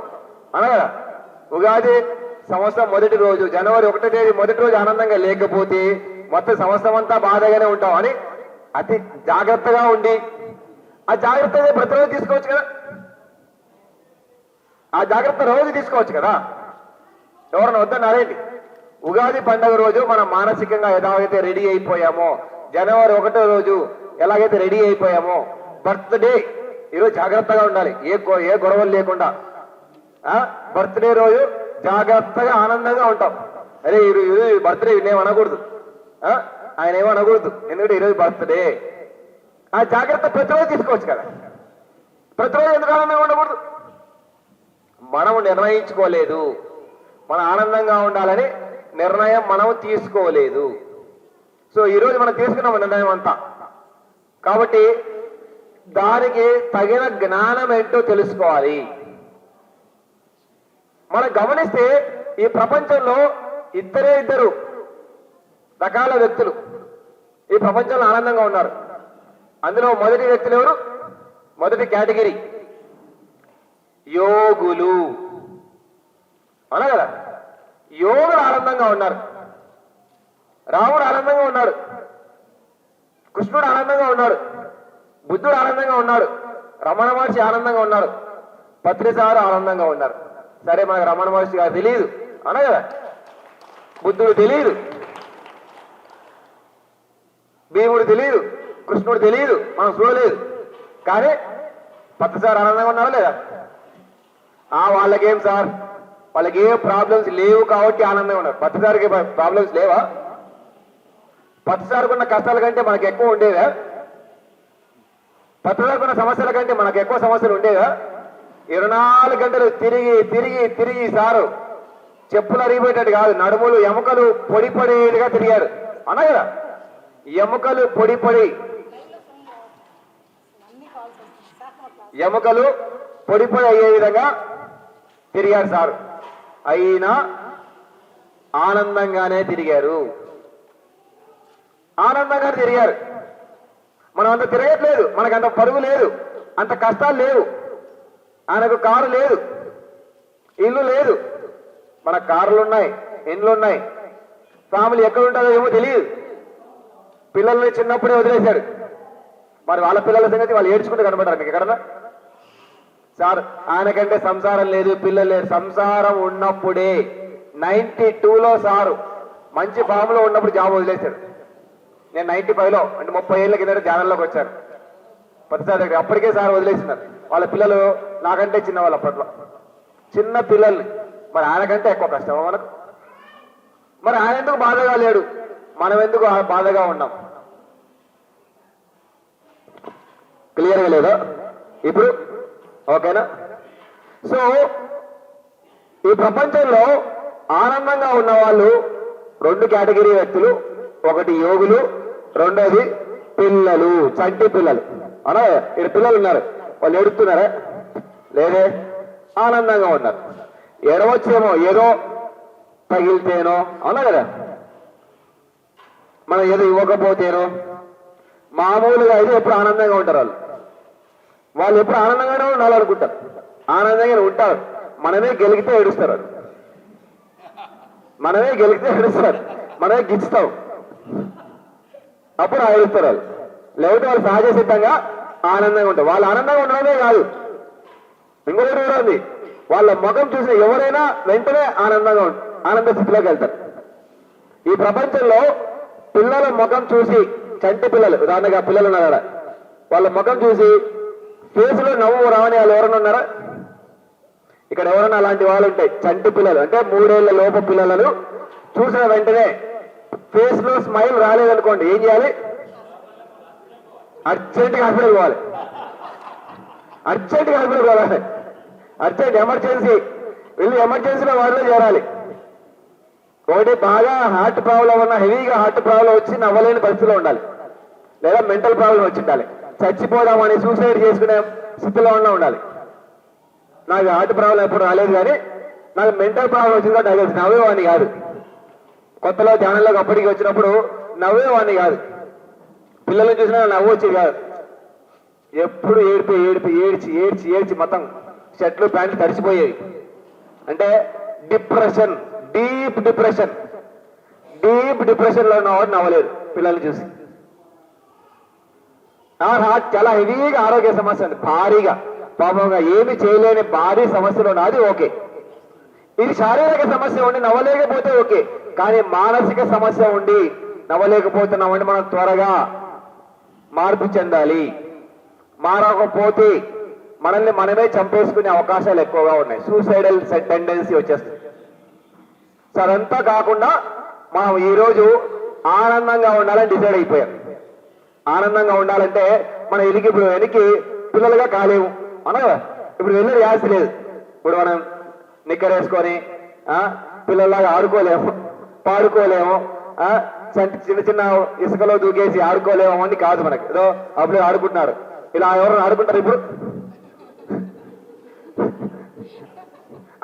అనా కదా? ఉగాది సంవత్సరం మొదటి రోజు, జనవరి 1వ తేదీ మొదటి రోజు ఆనందంగా లేకపోతే మొత్తం సంవత్సరం అంతా బాధగానే ఉంటాం అని అతి జాగ్రత్తగా ఉండి ఆ జాగ్రత్త ప్రతిరోజు తీసుకోవచ్చు కదా, ఆ జాగ్రత్త రోజు తీసుకోవచ్చు కదా. ఎవరన్నా వద్దన్నారేంటి? ఉగాది పండుగ రోజు మనం మానసికంగా ఎలాగైతే రెడీ అయిపోయామో, జనవరి 1వ రోజు ఎలాగైతే రెడీ అయిపోయామో, బర్త్డే ఈరోజు జాగ్రత్తగా ఉండాలి, ఏ గొడవలు లేకుండా. బర్త్డే రోజు జాగ్రత్తగా ఆనందంగా ఉంటాం. అరే ఈరోజు బర్త్డే ఏమనకూడదు, ఆయన ఏమనకూడదు, ఎందుకంటే ఈరోజు బర్త్డే. ఆ జాగ్రత్త ప్రతిరోజు తీసుకోవచ్చు కదా. ప్రతిరోజు ఎందుకు ఆనందంగా ఉండకూడదు? మనము నిర్ణయించుకోలేదు, మనం ఆనందంగా ఉండాలని నిర్ణయం మనం తీసుకోలేదు. సో ఈరోజు మనం తీసుకున్నాం నిర్ణయం అంతా. కాబట్టి దానికి తగిన జ్ఞానం ఏంటో తెలుసుకోవాలి. మనం గమనిస్తే ఈ ప్రపంచంలో ఇద్దరు రకాల వ్యక్తులు ఈ ప్రపంచంలో ఆనందంగా ఉన్నారు. అందులో మొదటి వ్యక్తులు ఎవరు? మొదటి కేటగిరీ యోగులు. అవునా కదా? యోగులు ఆనందంగా ఉన్నారు. రాముడు ఆనందంగా ఉన్నాడు, కృష్ణుడు ఆనందంగా ఉన్నాడు, బుద్ధుడు ఆనందంగా ఉన్నాడు, రమణ మహర్షి ఆనందంగా ఉన్నాడు, పత్రిసారు ఆనందంగా ఉన్నారు. సరే, మనకు రమణ మహర్షి గారు తెలియదు, అవునా కదా? బుద్ధుడు తెలియదు, భీముడు తెలియదు, కృష్ణుడు తెలియదు, మనం చూడలేదు. కానీ పత్రిసారు ఆనందంగా ఉన్నారా లేదా? వాళ్ళకేం సార్, వాళ్ళకి ఏ ప్రాబ్లమ్స్ లేవు కాబట్టి ఆనందంగా ఉన్నారు. పత్రిసారికి ప్రాబ్లమ్స్ లేవా? పత్రిసారికి ఉన్న కష్టాల కంటే మనకు ఎక్కువ ఉండేదా? పత్రిసారికి ఉన్న సమస్యల కంటే మనకు ఎక్కువ సమస్యలు ఉండేదా? 24 గంటలు తిరిగి తిరిగి తిరిగి సారు చెప్పులు అరిగిపోయేటట్టు కాదు, నడుములు ఎముకలు పొడి పొడిగా తిరిగారు, అన్నా కదా? ఎముకలు పొడి పొడి అయ్యే విధంగా తిరిగారు సార్. అయినా ఆనందంగానే తిరిగారు, ఆనందంగానే తిరిగారు. మనం అంత తిరగట్లేదు, మనకంత పరుగు లేదు, అంత కష్టాలు లేవు. ఆయనకు కారు లేదు, ఇల్లు లేదు, మన కార్లు ఉన్నాయి, ఇండ్లు ఉన్నాయి. ఫ్యామిలీ ఎక్కడ ఉంటుందో ఏమో తెలియదు. పిల్లల్ని చిన్నప్పుడే వదిలేశాడు. మరి వాళ్ళ పిల్లల సంగతి వాళ్ళు ఏడ్చుకుంటూ కనబడతారు మీకు ఎక్కడన్నా? సార్ ఆయనకంటే సంసారం లేదు, పిల్లలు లేదు. సంసారం ఉన్నప్పుడే 92లో సారు మంచి ఫామ్లో ఉన్నప్పుడు జాబ్ వదిలేశాడు. నేను 95లో అంటే 30 ఏళ్ళ కింద ధ్యానంలోకి వచ్చాను. ప్రతిసారి దగ్గర అప్పటికే సార్ వదిలేసినారు. వాళ్ళ పిల్లలు నాకంటే చిన్న వాళ్ళు, అప్పట్లో చిన్న పిల్లల్ని. మరి ఆయనకంటే ఎక్కువ కష్టమా మనకు? మరి ఆయన ఎందుకు బాధగా లేడు, మనం ఎందుకు బాధగా ఉన్నాం? క్లియర్గా లేదా ఇప్పుడు? ఓకేనా? సో ఈ ప్రపంచంలో ఆనందంగా ఉన్న వాళ్ళు 2 కేటగిరీ వ్యక్తులు. ఒకటి యోగులు, రెండోది పిల్లలు, చంటి పిల్లలు. అవునా? ఇక్కడ పిల్లలు ఉన్నారు, వాళ్ళు ఏడుస్తున్నారా? లేదే, ఆనందంగా ఉన్నారు. ఏడవచ్చేమో, ఏదో తగిలితేనో, అవునా కదా? మనం ఏదో ఇవ్వకపోతేనో. మామూలుగా అయితే ఎప్పుడు ఆనందంగా ఉంటారు వాళ్ళు ఎప్పుడు ఆనందంగానే ఉండాలనుకుంటారు, ఆనందంగానే ఉంటారు. మనమే గెలిగితే ఏడుస్తారు, మనమే గిచ్చుతాం, అప్పుడు ఏడుస్తారు వాళ్ళు. లేకపోతే వాళ్ళు సహజ సిద్ధంగా ఆనందంగా ఉంటారు. వాళ్ళు ఆనందంగా ఉండడమే కాదు, ఇంకొకటి కూడా ఉంది, వాళ్ళ ముఖం చూసిన ఎవరైనా వెంటనే ఆనంద స్థితిలోకి వెళ్తారు. ఈ ప్రపంచంలో పిల్లల ముఖం చూసి, చంటి పిల్లలు ఉదాహరణగా పిల్లలు ఉన్నారా, వాళ్ళ ముఖం చూసి ఫేస్ లో నవ్వు రావని వాళ్ళు ఎవరైనా ఉన్నారా? ఇక్కడ ఎవరైనా అలాంటి వాళ్ళు ఉంటాయి, చంటి పిల్లలు అంటే 3 ఏళ్ల లోపు పిల్లలను చూసిన వెంటనే ఫేస్ లో స్మైల్ రాలేదనుకోండి, ఏం చేయాలి? అర్జెంట్గా హాస్పిటల్ పోవాలి, అర్జెంట్ ఎమర్జెన్సీ వెళ్ళి ఎమర్జెన్సీలో వారిలో చేరాలి. ఒకటి బాగా హార్ట్ ప్రాబ్లం ఉన్న, హెవీగా హార్ట్ ప్రాబ్లం వచ్చి నవ్వలేని పరిస్థితిలో ఉండాలి, లేదా మెంటల్ ప్రాబ్లం వచ్చి ఉండాలి, చచ్చిపోదామని సూసైడ్ చేసుకునే స్థితిలో ఉండాలి. నాకు హార్ట్ ప్రాబ్లం ఎప్పుడు రాలేదు, కానీ నాకు మెంటల్ ప్రాబ్లం వచ్చింది కాబట్టి నాకు నవ్వేవాడిని కాదు. కొత్తలో ధ్యానంలోకి అప్పటికి వచ్చినప్పుడు నవ్వేవాడిని కాదు, పిల్లలను చూసినా నవ్వు వచ్చేది కాదు. ఎప్పుడు ఏడ్చి మొత్తం షర్ట్లు ప్యాంట్లు తడిచిపోయేవి. అంటే డిప్రెషన్, డీప్ డిప్రెషన్లో ఉన్నవాడు నవ్వలేదు పిల్లల్ని చూసి. హార్ట్ చాలా హెవీగా ఆరోగ్య సమస్య ఉంది, భారీగా పాపంగా ఏమి చేయలేని భారీ సమస్యలు ఉన్నది ఓకే. ఇది శారీరక సమస్య ఉండి నవ్వలేకపోతే ఓకే, కానీ మానసిక సమస్య ఉండి నవ్వలేకపోతున్నామంటే మనం త్వరగా మార్పు చెందాలి. మారకపోతే మనల్ని మనమే చంపేసుకునే అవకాశాలు ఎక్కువగా ఉన్నాయి, సూసైడల్ టెండెన్సీ వచ్చేస్తుంది. సో అదంతా కాకుండా మనం ఈరోజు ఆనందంగా ఉండాలని డిసైడ్ అయిపోయాం. ఆనందంగా ఉండాలంటే మనం ఇప్పుడు వెనక్కి పిల్లలుగా కాలేము అవునా కదా. ఇప్పుడు వెళ్ళే యాస లేదు. ఇప్పుడు మనం నిక్కర్ వేసుకొని పిల్లల్లాగా ఆడుకోలేము, పాడుకోలేము, చిన్న చిన్న ఇసుకలో దూకేసి ఆడుకోలేము అని కాదు. మనకి ఏదో అప్పుడు ఆడుకుంటున్నారు, ఇలా ఎవరైనా ఆడుకుంటారు ఇప్పుడు?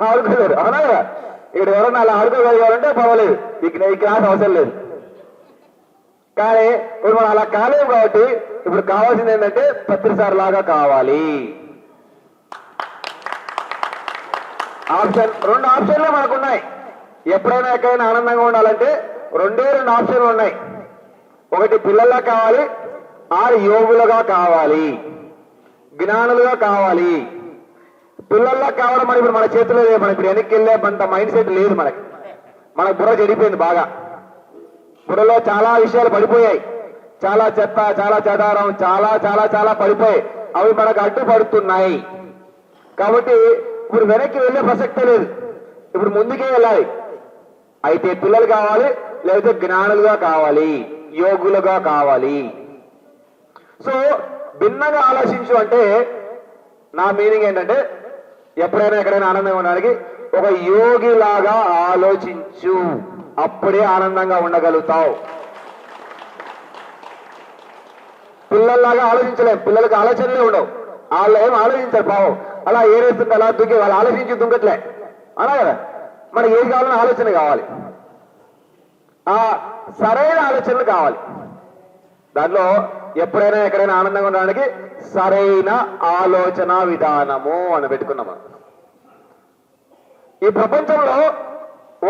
ఆడుకోలేరు అవునా కదా. ఇక్కడ ఎవరన్నా అలా ఆడుకోగలిగారంటే పర్వాలేదు, ఈ క్లాస్ అవసరం లేదు. కానీ ఇప్పుడు మనం అలా కాలేము కాబట్టి ఇప్పుడు కావాల్సింది ఏంటంటే పత్రిసారి లాగా కావాలి. రెండు ఆప్షన్లు మనకున్నాయి. ఎప్పుడైనా ఎక్కడైనా ఆనందంగా ఉండాలంటే రెండు ఆప్షన్లు ఉన్నాయి. ఒకటి పిల్లల్లా కావాలి, ఆరు యోగులుగా కావాలి, జ్ఞానులుగా కావాలి. పిల్లల్లా కావడం మరి ఇప్పుడు మన చేతిలో లేదు. మనం ఇప్పుడు వెనక్కి వెళ్ళే అంత మైండ్ సెట్ లేదు మనకి. మన బుర్ర చెడిపోయింది బాగా. బుర్రలో చాలా విషయాలు పడిపోయాయి, చాలా చెత్త, చాలా చెదారం, చాలా చాలా చాలా పడిపోయాయి. అవి మనకు అడ్డుపడుతున్నాయి. కాబట్టి ఇప్పుడు వెనక్కి వెళ్ళే ప్రసక్తే లేదు, ఇప్పుడు ముందుకే వెళ్ళాలి. అయితే పిల్లలు కావాలి, లేకపోతే జ్ఞానులుగా కావాలి, యోగులుగా కావాలి. సో భిన్నంగా ఆలోచించు అంటే నా మీనింగ్ ఏంటంటే ఎప్పుడైనా ఎక్కడైనా ఆనందంగా ఉండడానికి ఒక యోగిలాగా ఆలోచించు, అప్పుడే ఆనందంగా ఉండగలుగుతావు. పిల్లల్లాగా ఆలోచించలేం, పిల్లలకు ఆలోచనలే ఉండవు. వాళ్ళు ఏం ఆలోచించారు పావం, అలా ఏరేస్తుంటే అలా దుంకే, వాళ్ళు ఆలోచించి దుంకట్లే అలా కదా. మనకి ఏది కావాలని ఆలోచన కావాలి, ఆ సరైన ఆలోచనలు కావాలి. దాంట్లో ఎప్పుడైనా ఎక్కడైనా ఆనందంగా ఉండడానికి సరైన ఆలోచన విధానము అని పెట్టుకున్నాం. ఈ ప్రపంచంలో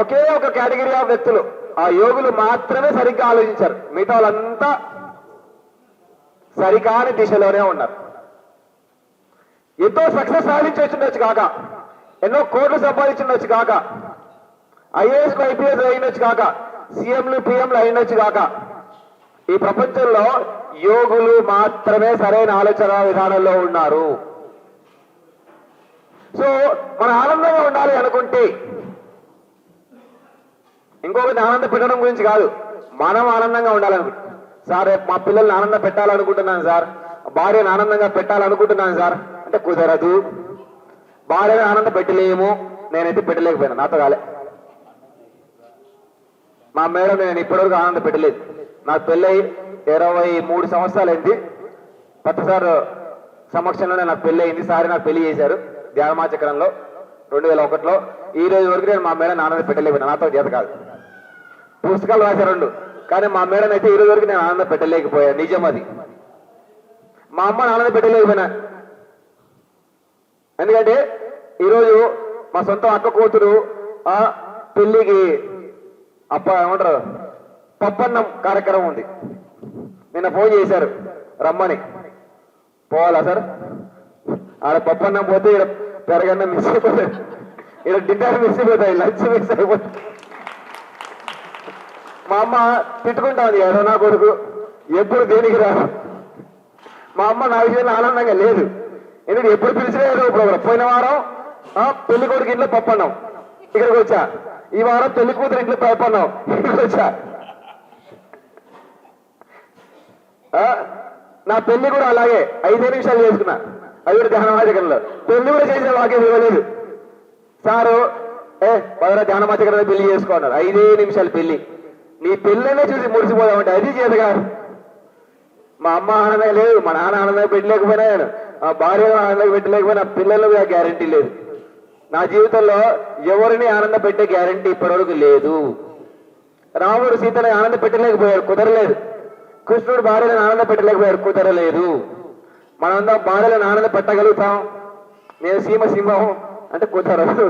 ఒకే ఒక కేటగిరీ ఆఫ్ వ్యక్తులు, ఆ యోగులు మాత్రమే సరిగ్గా ఆలోచించారు. మిగతా వాళ్ళంతా సరికాని దిశలోనే ఉన్నారు. ఎంతో సక్సెస్ సాధించవచ్చు కాక, ఎన్నో కోట్లు సంపాదించవచ్చు కాక, ఐఏఎస్ ఐపీఎస్ అయినొచ్చు కాక, సీఎంలు పిఎంలు అయినొచ్చు కాక, ఈ ప్రపంచంలో యోగులు మాత్రమే సరైన ఆలోచన విధానంలో ఉన్నారు. సో మన ఆనందంగా ఉండాలి అనుకుంటే ఇంకొకటి ఆనంద పెట్టడం గురించి కాదు, మనం ఆనందంగా ఉండాలనుకుంటున్నాం. సార్ మా పిల్లల్ని ఆనందం పెట్టాలనుకుంటున్నాను సార్, భార్యను ఆనందంగా పెట్టాలనుకుంటున్నాను సార్ అంటే కుదరదు. భార్యను ఆనందం పెట్టలేము, నేనైతే పెట్టలేకపోయినా, నాతో కాలే. మా మేడం నేను ఇప్పటివరకు ఆనందం పెట్టలేదు. నాకు పెళ్ళయి 23 సంవత్సరాలైంది. పత్రిసార్ సమక్షంలోనే నాకు పెళ్ళి అయింది. సారి నాకు పెళ్లి చేశారు ధ్యానమాచక్రంలో 2001లో. ఈ రోజు వరకు నేను మా మేడం ఆనందం పెట్టలేకపోయినా, నాతో చేత కాదు. పుస్తకాలు రాశారు 2, కానీ మా మేడం అయితే ఈ రోజు వరకు నేను ఆనందం పెట్టలేకపోయాను. నిజం అది. మా అమ్మని ఆనందం పెట్టలేకపోయినా, ఎందుకంటే ఈరోజు మా సొంత అక్క కూతురు పెళ్లికి ఏమంటారు పప్పన్నం కార్యక్రమం ఉంది. నిన్న ఫోన్ చేశారు రమ్మని. పోవాలా సార్? ఆడ పప్పన్నం పోతే ఇక్కడ పెరగన్నం మిస్ అయిపోతాయి, ఇక్కడ డిన్నర్ మిస్ అయిపోతాయి, లంచ్ మిస్ అయిపోతాయి. మా అమ్మ తిట్టుకుంటా ఉంది, ఏదో నా కొడుకు ఎప్పుడు దేనికి రా. మా అమ్మ నా విషయంలో ఆనందంగా లేదు, ఎందుకంటే ఎప్పుడు పిలిచినా ఏదో ప్రోగ్రాం. పోయిన వారం పెళ్లి కొడుకు ఇంట్లో పప్పన్నాం, ఇక్కడికి వచ్చా. ఈ వారం పెళ్లి కూతురు ఇంట్లో పప్పన్నాం, ఇక్కడికి వచ్చా. నా పెళ్లి కూడా అలాగే 5 నిమిషాలు చేసుకున్నా, అది కూడా ధ్యానమాచకంలో. పెళ్లి కూడా చేసిన వాక్యం ఇవ్వలేదు. సారు పదరా ధ్యానమాచకంలో పెళ్లి చేసుకున్నారు, 5 నిమిషాలు పెళ్లి. నీ పెళ్ళనే చూసి మురిసిపోదామంటే అది చేతగా. మా అమ్మ ఆనందంగా లేదు, మా నాన్న ఆనందంగా పెట్టలేకపోయినా, ఆ భార్య ఆనందంగా పెట్టలేకపోయినా, పిల్లలు గ్యారంటీ లేదు. నా జీవితంలో ఎవరిని ఆనందం పెట్టే గ్యారంటీ ఇప్పటివరకు లేదు. రాముడు సీతని ఆనందం పెట్టలేకపోయాడు, కుదరలేదు. కృష్ణుడు భార్యలను ఆనందం పెట్టలేకపోయాడు, కుదరలేదు. మనందరం భార్యలను ఆనందం పెట్టగలుగుతాం. నేను సింహం అంటే కుదరదు.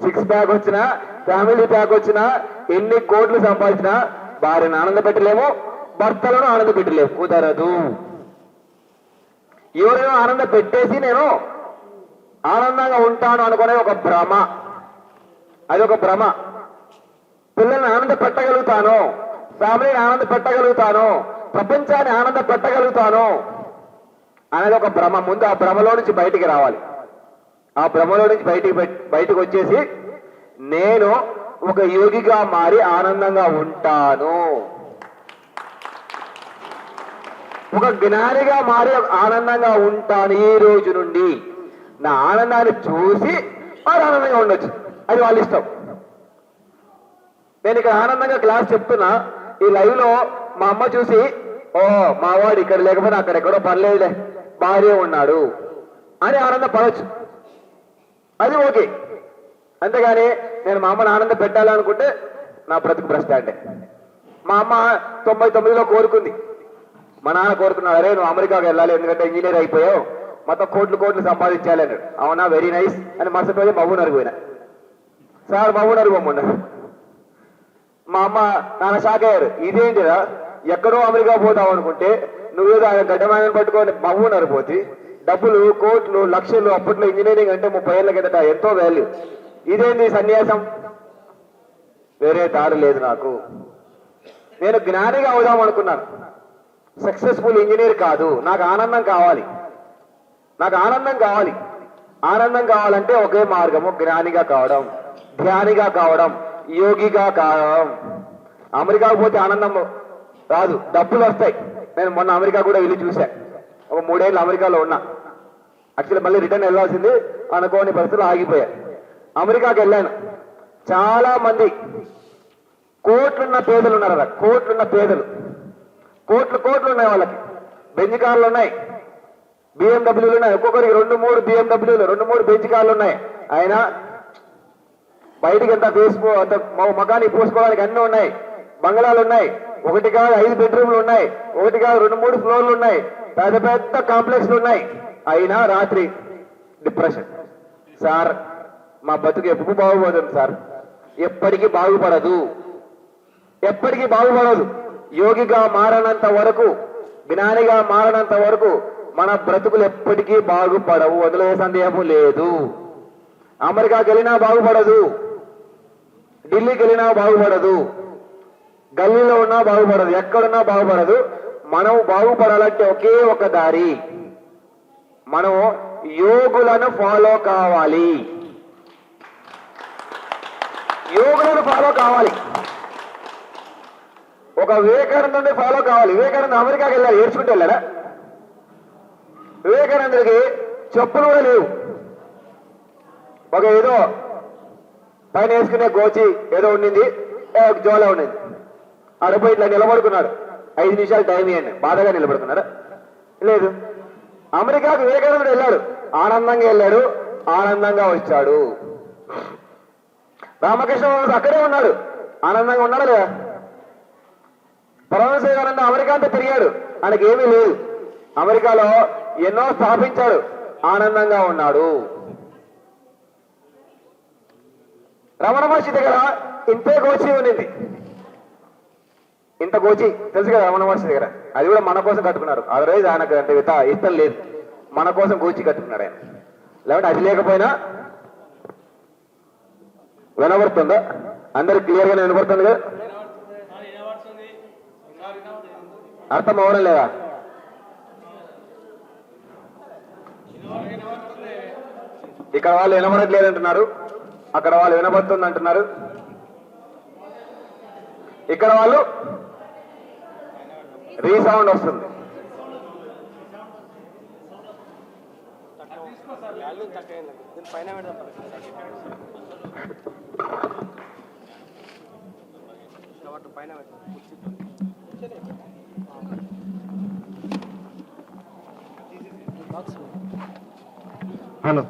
6 ప్యాక్ వచ్చినా, ఫ్యామిలీ ప్యాక్ వచ్చినా, ఎన్ని కోట్లు సంపాదించినా భార్యను ఆనందం పెట్టలేము, భర్తలను ఆనందం పెట్టలేము, కుదరదు. ఎవరైనా ఆనందం పెట్టేసి నేను ఆనందంగా ఉంటాను అనుకునే ఒక భ్రమ, అది ఒక భ్రమ. పిల్లల్ని ఆనంద పెట్టగలుగుతాను, ఫ్యామిలీని ఆనంద పెట్టగలుగుతాను, ప్రపంచాన్ని ఆనంద పెట్టగలుగుతాను అనేది ఒక భ్రమ. ముందు ఆ భ్రమలో నుంచి బయటికి రావాలి. ఆ భ్రమలో నుంచి బయటికి వచ్చేసి నేను ఒక యోగిగా మారి ఆనందంగా ఉంటాను, ఒక జ్ఞానిగా మారి ఆనందంగా ఉంటాను. ఈ రోజు నుండి నా ఆనందాన్ని చూసి వారు ఆనందంగా ఉండొచ్చు, అది వాళ్ళ ఇష్టం. నేను ఇక్కడ ఆనందంగా క్లాస్ చెప్తున్నా, ఈ లైవ్ లో మా అమ్మ చూసి ఓ మావాడు ఇక్కడ లేకపోయినా అక్కడెక్కడో పర్లేదులే భార్య ఉన్నాడు అని ఆనందపడవచ్చు, అది ఓకే. అంతేగాని నేను మా అమ్మని ఆనందం పెట్టాలనుకుంటే నా బ్రతుకు భ్రష్ట. అంటే మా అమ్మ 99లో కోరుకుంది, మా నాన్న కోరుకున్నాడు, అరే నువ్వు అమెరికాకు వెళ్ళాలి ఎందుకంటే ఇంజనీర్ అయిపోయావు, మొత్తం కోట్లు సంపాదించాలి అన్నాడు. అవునా, వెరీ నైస్ అని మరుసటి రోజు మహబూబ్నగర్ పోయినా. సార్ మహబూబ్నగర్ పోమన్నా. మా అమ్మ నాన్న షాక్ అయ్యారు, ఇదేంటిరా ఎక్కడో అమెరికా పోతావు అనుకుంటే నువ్వేదో ఆయన గడ్డమాయని పట్టుకొని మహబూబ్నగర్ పోతే డబ్బులు కోట్లు లక్షలు. అప్పట్లో ఇంజనీరింగ్ అంటే 30 ఏళ్ళ కిందట ఎంతో వాల్యూ. ఇదేంటి సన్యాసం? వేరే దారి లేదు నాకు. నేను జ్ఞానిగా అవుదాం అనుకున్నాను, సక్సెస్ఫుల్ ఇంజనీర్ కాదు. నాకు ఆనందం కావాలి, నాకు ఆనందం కావాలి. ఆనందం కావాలంటే ఒకే మార్గము, జ్ఞానిగా కావడం, ధ్యానిగా కావడం, యోగిగా కావడం. అమెరికాకు పోతే ఆనందం రాదు, డబ్బులు వస్తాయి. నేను మొన్న అమెరికా కూడా వెళ్ళి చూశా, ఒక 3 ఏళ్ళు అమెరికాలో ఉన్నా. యాక్చువల్లీ మళ్ళీ రిటర్న్ వెళ్ళాల్సింది, అనుకోని పరిస్థితులు ఆగిపోయా. అమెరికాకి వెళ్ళాను, చాలా మంది కోట్లున్న పేదలు ఉన్నారు అక్కడ, కోట్లున్న పేదలు, కోట్లు ఉన్నాయి వాళ్ళకి. బెంజ్ కార్లు ఉన్నాయి, బిఎండబ్ల్యూలు ఉన్నాయి, ఒక్కొక్కరికి 2-3 బిఎండబ్ల్యూలు, 2-3 బెంజ్ కార్లు ఉన్నాయి. అయినా బయటికి ఎంత అంత మకానికి పోసుకోవడానికి అన్నీ ఉన్నాయి, బంగ్లాలు ఉన్నాయి, 1 కాదు 5 బెడ్రూమ్లు ఉన్నాయి, 1 కాదు 2-3 ఫ్లోర్లు ఉన్నాయి, పెద్ద పెద్ద కాంప్లెక్స్లు ఉన్నాయి. అయినా రాత్రి డిప్రెషన్. సార్ మా బతుకు ఎప్పుడు బాగుపడుతుంది సార్? ఎప్పటికీ బాగుపడదు, ఎప్పటికీ బాగుపడదు. యోగిగా మారనంత వరకు, జ్ఞానిగా మారనంత వరకు మన బ్రతుకులు ఎప్పటికీ బాగుపడవు, అందులో ఏ సందేహము లేదు. అమెరికాకి వెళ్ళినా బాగుపడదు, ఢిల్లీకి వెళ్ళినా బాగుపడదు, గల్లీలో ఉన్నా బాగుపడదు, ఎక్కడున్నా బాగుపడదు. మనం బాగుపడాలంటే ఒకే ఒక దారి, మనం యోగులను ఫాలో కావాలి, యోగులను ఫాలో కావాలి. ఒక వివేకానందుని ఫాలో కావాలి. వివేకానంద అమెరికాకి వెళ్ళాలి, ఏడ్చుకుంటూ వెళ్ళాడా? వివేకానందుడికి చెప్పులు కూడా లేవు, ఒక ఏదో పైన వేసుకునే గోచి ఏదో ఉండింది, జోలా ఉండింది. ఆడపోయి ఇట్లా నిలబడుకున్నాడు, 5 నిమిషాలు టైం ఇవ్వండి, బాధగా నిలబడుకున్నాడు. లేదు, అమెరికాకు వివేకానందుడు వెళ్ళాడు, ఆనందంగా వెళ్ళాడు, ఆనందంగా వచ్చాడు. రామకృష్ణ అక్కడే ఉన్నాడు, ఆనందంగా ఉన్నాడు లేదా? పరమహంస యోగానంద అమెరికా అంతా తిరిగాడు, ఆయనకి ఏమీ లేదు. అమెరికాలో ఎన్నో స్థాపించాడు, ఆనందంగా ఉన్నాడు. రమణ మహర్షి దగ్గర ఇంతే గోచి ఉండింది, ఇంత గోచి తెలుసు కదా రమణ మహర్షి దగ్గర. అది కూడా మన కోసం కట్టుకున్నారు. అదర్వైజ్ ఆయనకు అంటే ఇష్టం లేదు, మన కోసం గోచి కట్టుకున్నాడు ఆయన. లేకపోతే అది లేకపోయినా వినబడుతుందా? అందరికి క్లియర్గా వినబడుతుంది కదా? అర్థం అవ్వడం లేదా? ఇక్కడ వాళ్ళు వినబడట్లేదు అంటున్నారు, అక్కడ వాళ్ళు వినబడుతుంది అంటున్నారు, ఇక్కడ వాళ్ళు రీసౌండ్ వస్తుంది. హలో,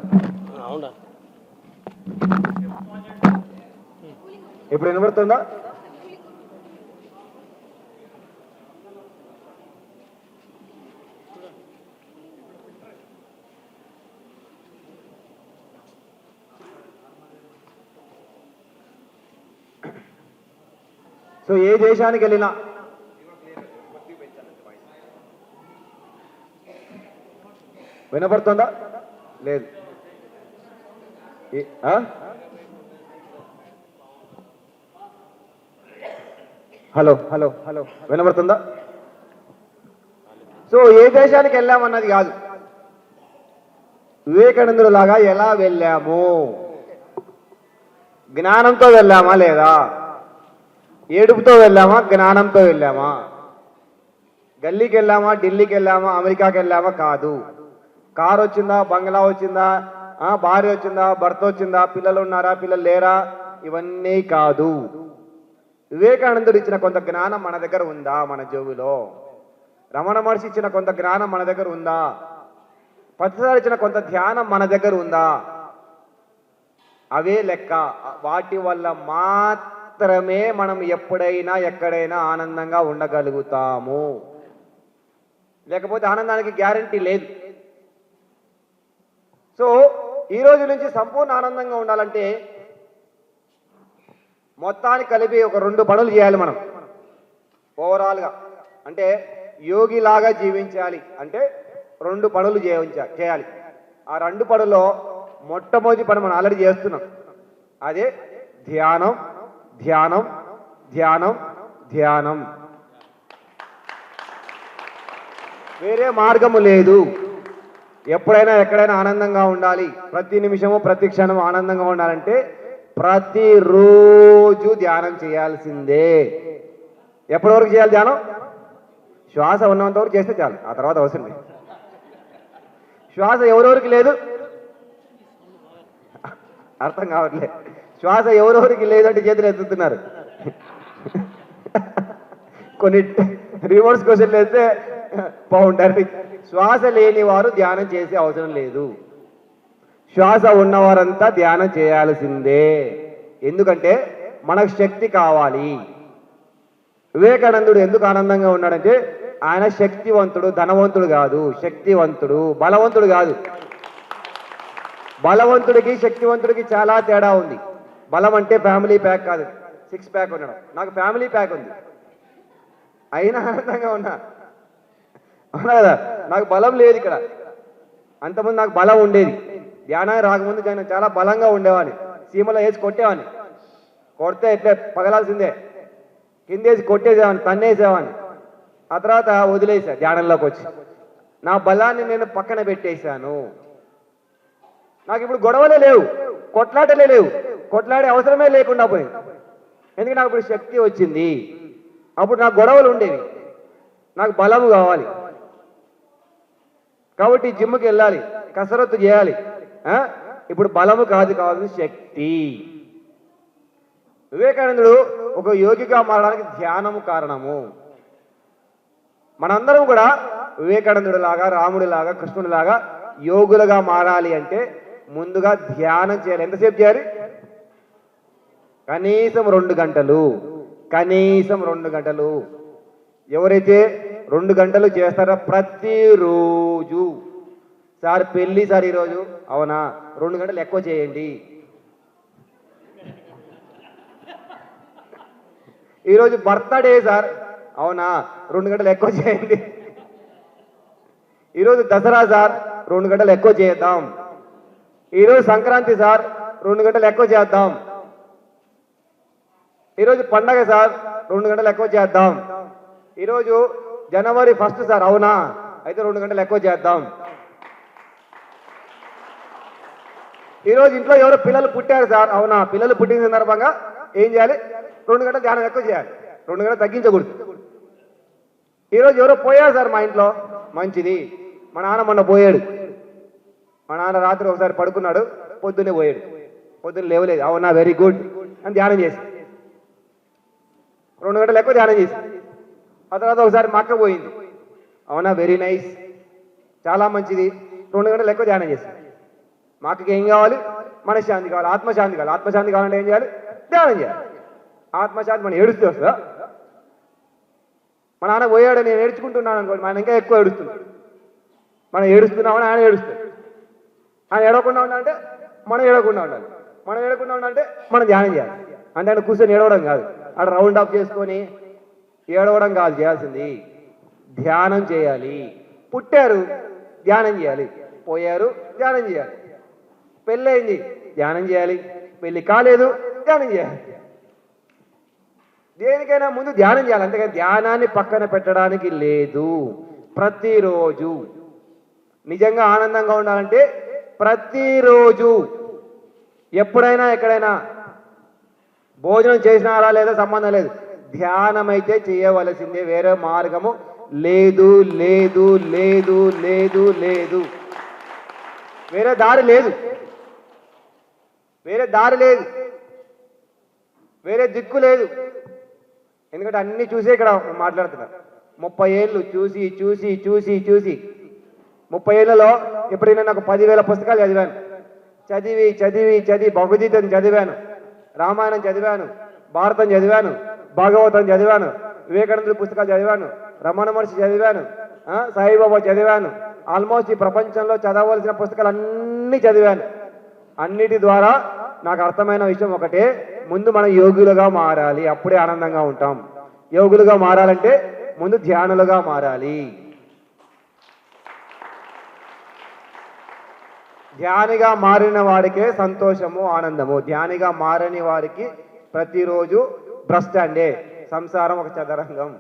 ఇప్పుడు వినబడుతుందా? సో ఏ దేశానికి వెళ్ళినా వినపడుతుందా? లేదు. హలో హలో హలో వినపడుతుందా? సో ఏ దేశానికి వెళ్ళామన్నది కాదు, వివేకానందుడు లాగా ఎలా వెళ్ళాము, జ్ఞానంతో వెళ్ళామా లేదా, ఏడుపుతో వెళ్ళామా జ్ఞానంతో వెళ్ళామా, గల్లీకి వెళ్ళామా ఢిల్లీకి వెళ్ళామా అమెరికాకి వెళ్ళామా కాదు. కారు వచ్చిందా, బంగ్లా వచ్చిందా, భార్య వచ్చిందా, భర్త వచ్చిందా, పిల్లలు ఉన్నారా, పిల్లలు లేరా, ఇవన్నీ కాదు. వివేకానందుడు ఇచ్చిన కొంత జ్ఞానం మన దగ్గర ఉందా? మన జోబులో. రమణ మహర్షి ఇచ్చిన కొంత జ్ఞానం మన దగ్గర ఉందా? పతిసారి ఇచ్చిన కొంత ధ్యానం మన దగ్గర ఉందా? అవే లెక్క. వాటి వల్ల మాత్రమే మనం ఎప్పుడైనా ఎక్కడైనా ఆనందంగా ఉండగలుగుతాము. లేకపోతే ఆనందానికి గ్యారంటీ లేదు. సో ఈ రోజు నుంచి సంపూర్ణ ఆనందంగా ఉండాలంటే మొత్తానికి కలిపి ఒక 2 పనులు చేయాలి మనం ఓవరాల్గా. అంటే యోగిలాగా జీవించాలి అంటే 2 పనులు చేయాలి. ఆ 2 పనుల్లో మొట్టమొదటి పని మనం ఆల్రెడీ చేస్తున్నాం. అదే ధ్యానం, ధ్యానం, ధ్యానం, ధ్యానం. వేరే మార్గము లేదు. ఎప్పుడైనా ఎక్కడైనా ఆనందంగా ఉండాలి, ప్రతి నిమిషము ప్రతి క్షణం ఆనందంగా ఉండాలంటే ప్రతిరోజు ధ్యానం చేయాల్సిందే. ఎప్పటి వరకు చేయాలి ధ్యానం? శ్వాస ఉన్నంత వరకు చేస్తే చాలు, ఆ తర్వాత అవసరం లేదు. శ్వాస ఎవరెవరికి లేదు అర్థం కావట్లేదు. శ్వాస ఎవరెవరికి లేదంటే చేతులు ఎత్తుతున్నారు. కొన్ని రివర్స్ క్వశ్చన్లు వేస్తే బాగుంటారు. శ్వాస లేని వారు ధ్యానం చేసే అవసరం లేదు. శ్వాస ఉన్నవారంతా ధ్యానం చేయాల్సిందే. ఎందుకంటే మనకు శక్తి కావాలి. వివేకానందుడు ఎందుకు ఆనందంగా ఉన్నాడంటే ఆయన శక్తివంతుడు, ధనవంతుడు కాదు, శక్తివంతుడు, బలవంతుడు కాదు. బలవంతుడికి శక్తివంతుడికి చాలా తేడా ఉంది. బలం అంటే ఫ్యామిలీ ప్యాక్ కాదు, 6 ప్యాక్ ఉండడం. నాకు ఫ్యామిలీ ప్యాక్ ఉంది, అయినా ఆనందంగా ఉన్నా. అవునా కదా? నాకు బలం లేదు ఇక్కడ. అంతకుముందు నాకు బలం ఉండేది. ధ్యానానికి రాకముందు నేను చాలా బలంగా ఉండేవాడిని. సీమలో వేసి కొట్టేవాడిని. కొడితే ఎట్లే పగలాల్సిందే. కిందేసి కొట్టేసేవాడిని, తన్నేసేవాడిని. ఆ తర్వాత వదిలేసా. ధ్యానంలోకి వచ్చి నా బలాన్ని నేను పక్కన పెట్టేశాను. నాకు ఇప్పుడు గొడవలే లేవు, కొట్లాటలే లేవు, కొట్లాడే అవసరమే లేకుండా పోయింది. ఎందుకంటే నాకు ఇప్పుడు శక్తి వచ్చింది. అప్పుడు నాకు గొడవలు ఉండేవి. నాకు బలం కావాలి కాబట్టి జిమ్కి వెళ్ళాలి, కసరత్తు చేయాలి. ఇప్పుడు బలము కాదు, కావాల్సిన శక్తి. వివేకానందుడు ఒక యోగిగా మారడానికి ధ్యానము కారణము. మనందరం కూడా వివేకానందుడు లాగా, రాముడి లాగా, కృష్ణుడి లాగా యోగులుగా మారాలి అంటే ముందుగా ధ్యానం చేయాలి. ఎంతసేపు చేయాలి? కనీసం 2 గంటలు. కనీసం 2 గంటలు. ఎవరైతే 2 గంటలు చేస్తారో ప్రతిరోజు, సార్ పెళ్ళి సార్ ఈరోజు, అవునా 2 గంటలు ఎక్కువ చేయండి. ఈరోజు బర్త్డే సార్, అవునా 2 గంటలు ఎక్కువ చేయండి. ఈరోజు దసరా సార్, 2 గంటలు ఎక్కువ చేద్దాం. ఈరోజు సంక్రాంతి సార్, 2 గంటలు ఎక్కువ చేద్దాం. ఈరోజు పండగ సార్, 2 గంటలు ఎక్కువ చేద్దాం. ఈరోజు జనవరి 1 సార్, అవునా అయితే 2 గంటలు ఎక్కువ చేద్దాం. ఈరోజు ఇంట్లో ఎవరో పిల్లలు పుట్టారు సార్, అవునా పిల్లలు పుట్టిన సందర్భంగా ఏం చేయాలి? 2 గంటలు ధ్యానం ఎక్కువ చేయాలి, 2 గంటలు తగ్గించకూడదు. ఈరోజు ఎవరో పోయారు సార్ మా ఇంట్లో, మంచిది. మా నాన్న మొన్న పోయాడు. మా నాన్న రాత్రి ఒకసారి పడుకున్నాడు, పొద్దున్నే పోయాడు, పొద్దున్న లేవలేదు, అవునా వెరీ గుడ్ అని ధ్యానం చేసి 2 గంటలు ఎక్కువ ధ్యానం చేసి. ఆ తర్వాత ఒకసారి మా అక్క పోయింది, అవునా వెరీ నైస్, చాలా మంచిది, 2 గంటలు ఎక్కువ ధ్యానం చేసి. మా అక్కకి ఏం కావాలి? మనశ్శాంతి కావాలి, ఆత్మశాంతి కావాలి. ఆత్మశాంతి కావాలంటే ఏం చేయాలి? ధ్యానం చేయాలి. ఆత్మశాంతి మనం ఏడుస్తూ వస్తుందా? మా నాన్న పోయాడు, నేను ఏడ్చుకుంటున్నాను అనుకోండి, మనం ఇంకా ఎక్కువ ఏడుస్తున్నాడు. మనం ఏడుస్తున్నామని ఆయన ఏడుస్తాడు. ఆయన ఏడవకుండా ఉండాలంటే మనం ఏడవకుండా ఉండాలి. మనం ఏడవకుండా ఉండాలంటే మనం ధ్యానం చేయాలి. అంటే కూర్చొని ఏడవడం కాదు, అక్కడ రౌండ్ అప్ చేసుకొని ఏడవడం కాదు చేయాల్సింది, ధ్యానం చేయాలి. పుట్టారు ధ్యానం చేయాలి. పోయారు, ధ్యానం చేయాలి. పెళ్ళయింది, ధ్యానం చేయాలి. పెళ్ళి కాలేదు, ధ్యానం చేయాలి. దేనికైనా ముందు ధ్యానం చేయాలి, అంతేకాని ధ్యానాన్ని పక్కన పెట్టడానికి లేదు. ప్రతిరోజు నిజంగా ఆనందంగా ఉండాలంటే ప్రతిరోజు ఎప్పుడైనా ఎక్కడైనా భోజనం చేసినారా లేదా సంబంధం లేదు, ధ్యానం అయితే చేయవలసిందే. వేరే మార్గము లేదు లేదు లేదు లేదు లేదు. వేరే దారి లేదు, వేరే దారి లేదు, వేరే దిక్కు లేదు. ఎందుకంటే అన్ని చూసే ఇక్కడ మాట్లాడుతున్నారు. 30 ఏళ్ళు చూసి చూసి చూసి చూసి 30 ఏళ్లలో ఎప్పుడైనా నాకు 10,000 పుస్తకాలు చదివాను. చదివి చదివి చదివి భగవద్గీతను చదివాను, రామాయణం చదివాను, భారతం చదివాను, భాగవతం చదివాను, వివేకానందుడి పుస్తకాలు చదివాను, రమణ మహర్షి చదివాను, సాయిబాబా చదివాను. ఆల్మోస్ట్ ఈ ప్రపంచంలో చదవలసిన పుస్తకాలు అన్నీ చదివాను. అన్నిటి ద్వారా నాకు అర్థమైన విషయం ఒకటే, ముందు మనం యోగులుగా మారాలి, అప్పుడే ఆనందంగా ఉంటాం. యోగులుగా మారాలంటే ముందు ధ్యానులుగా మారాలి. ధ్యానిగా మారిన వాడికే సంతోషము, ఆనందము. ధ్యానిగా మారని వారికి ప్రతిరోజు బస్ స్టాండే, సంసారం ఒక చదరంగం.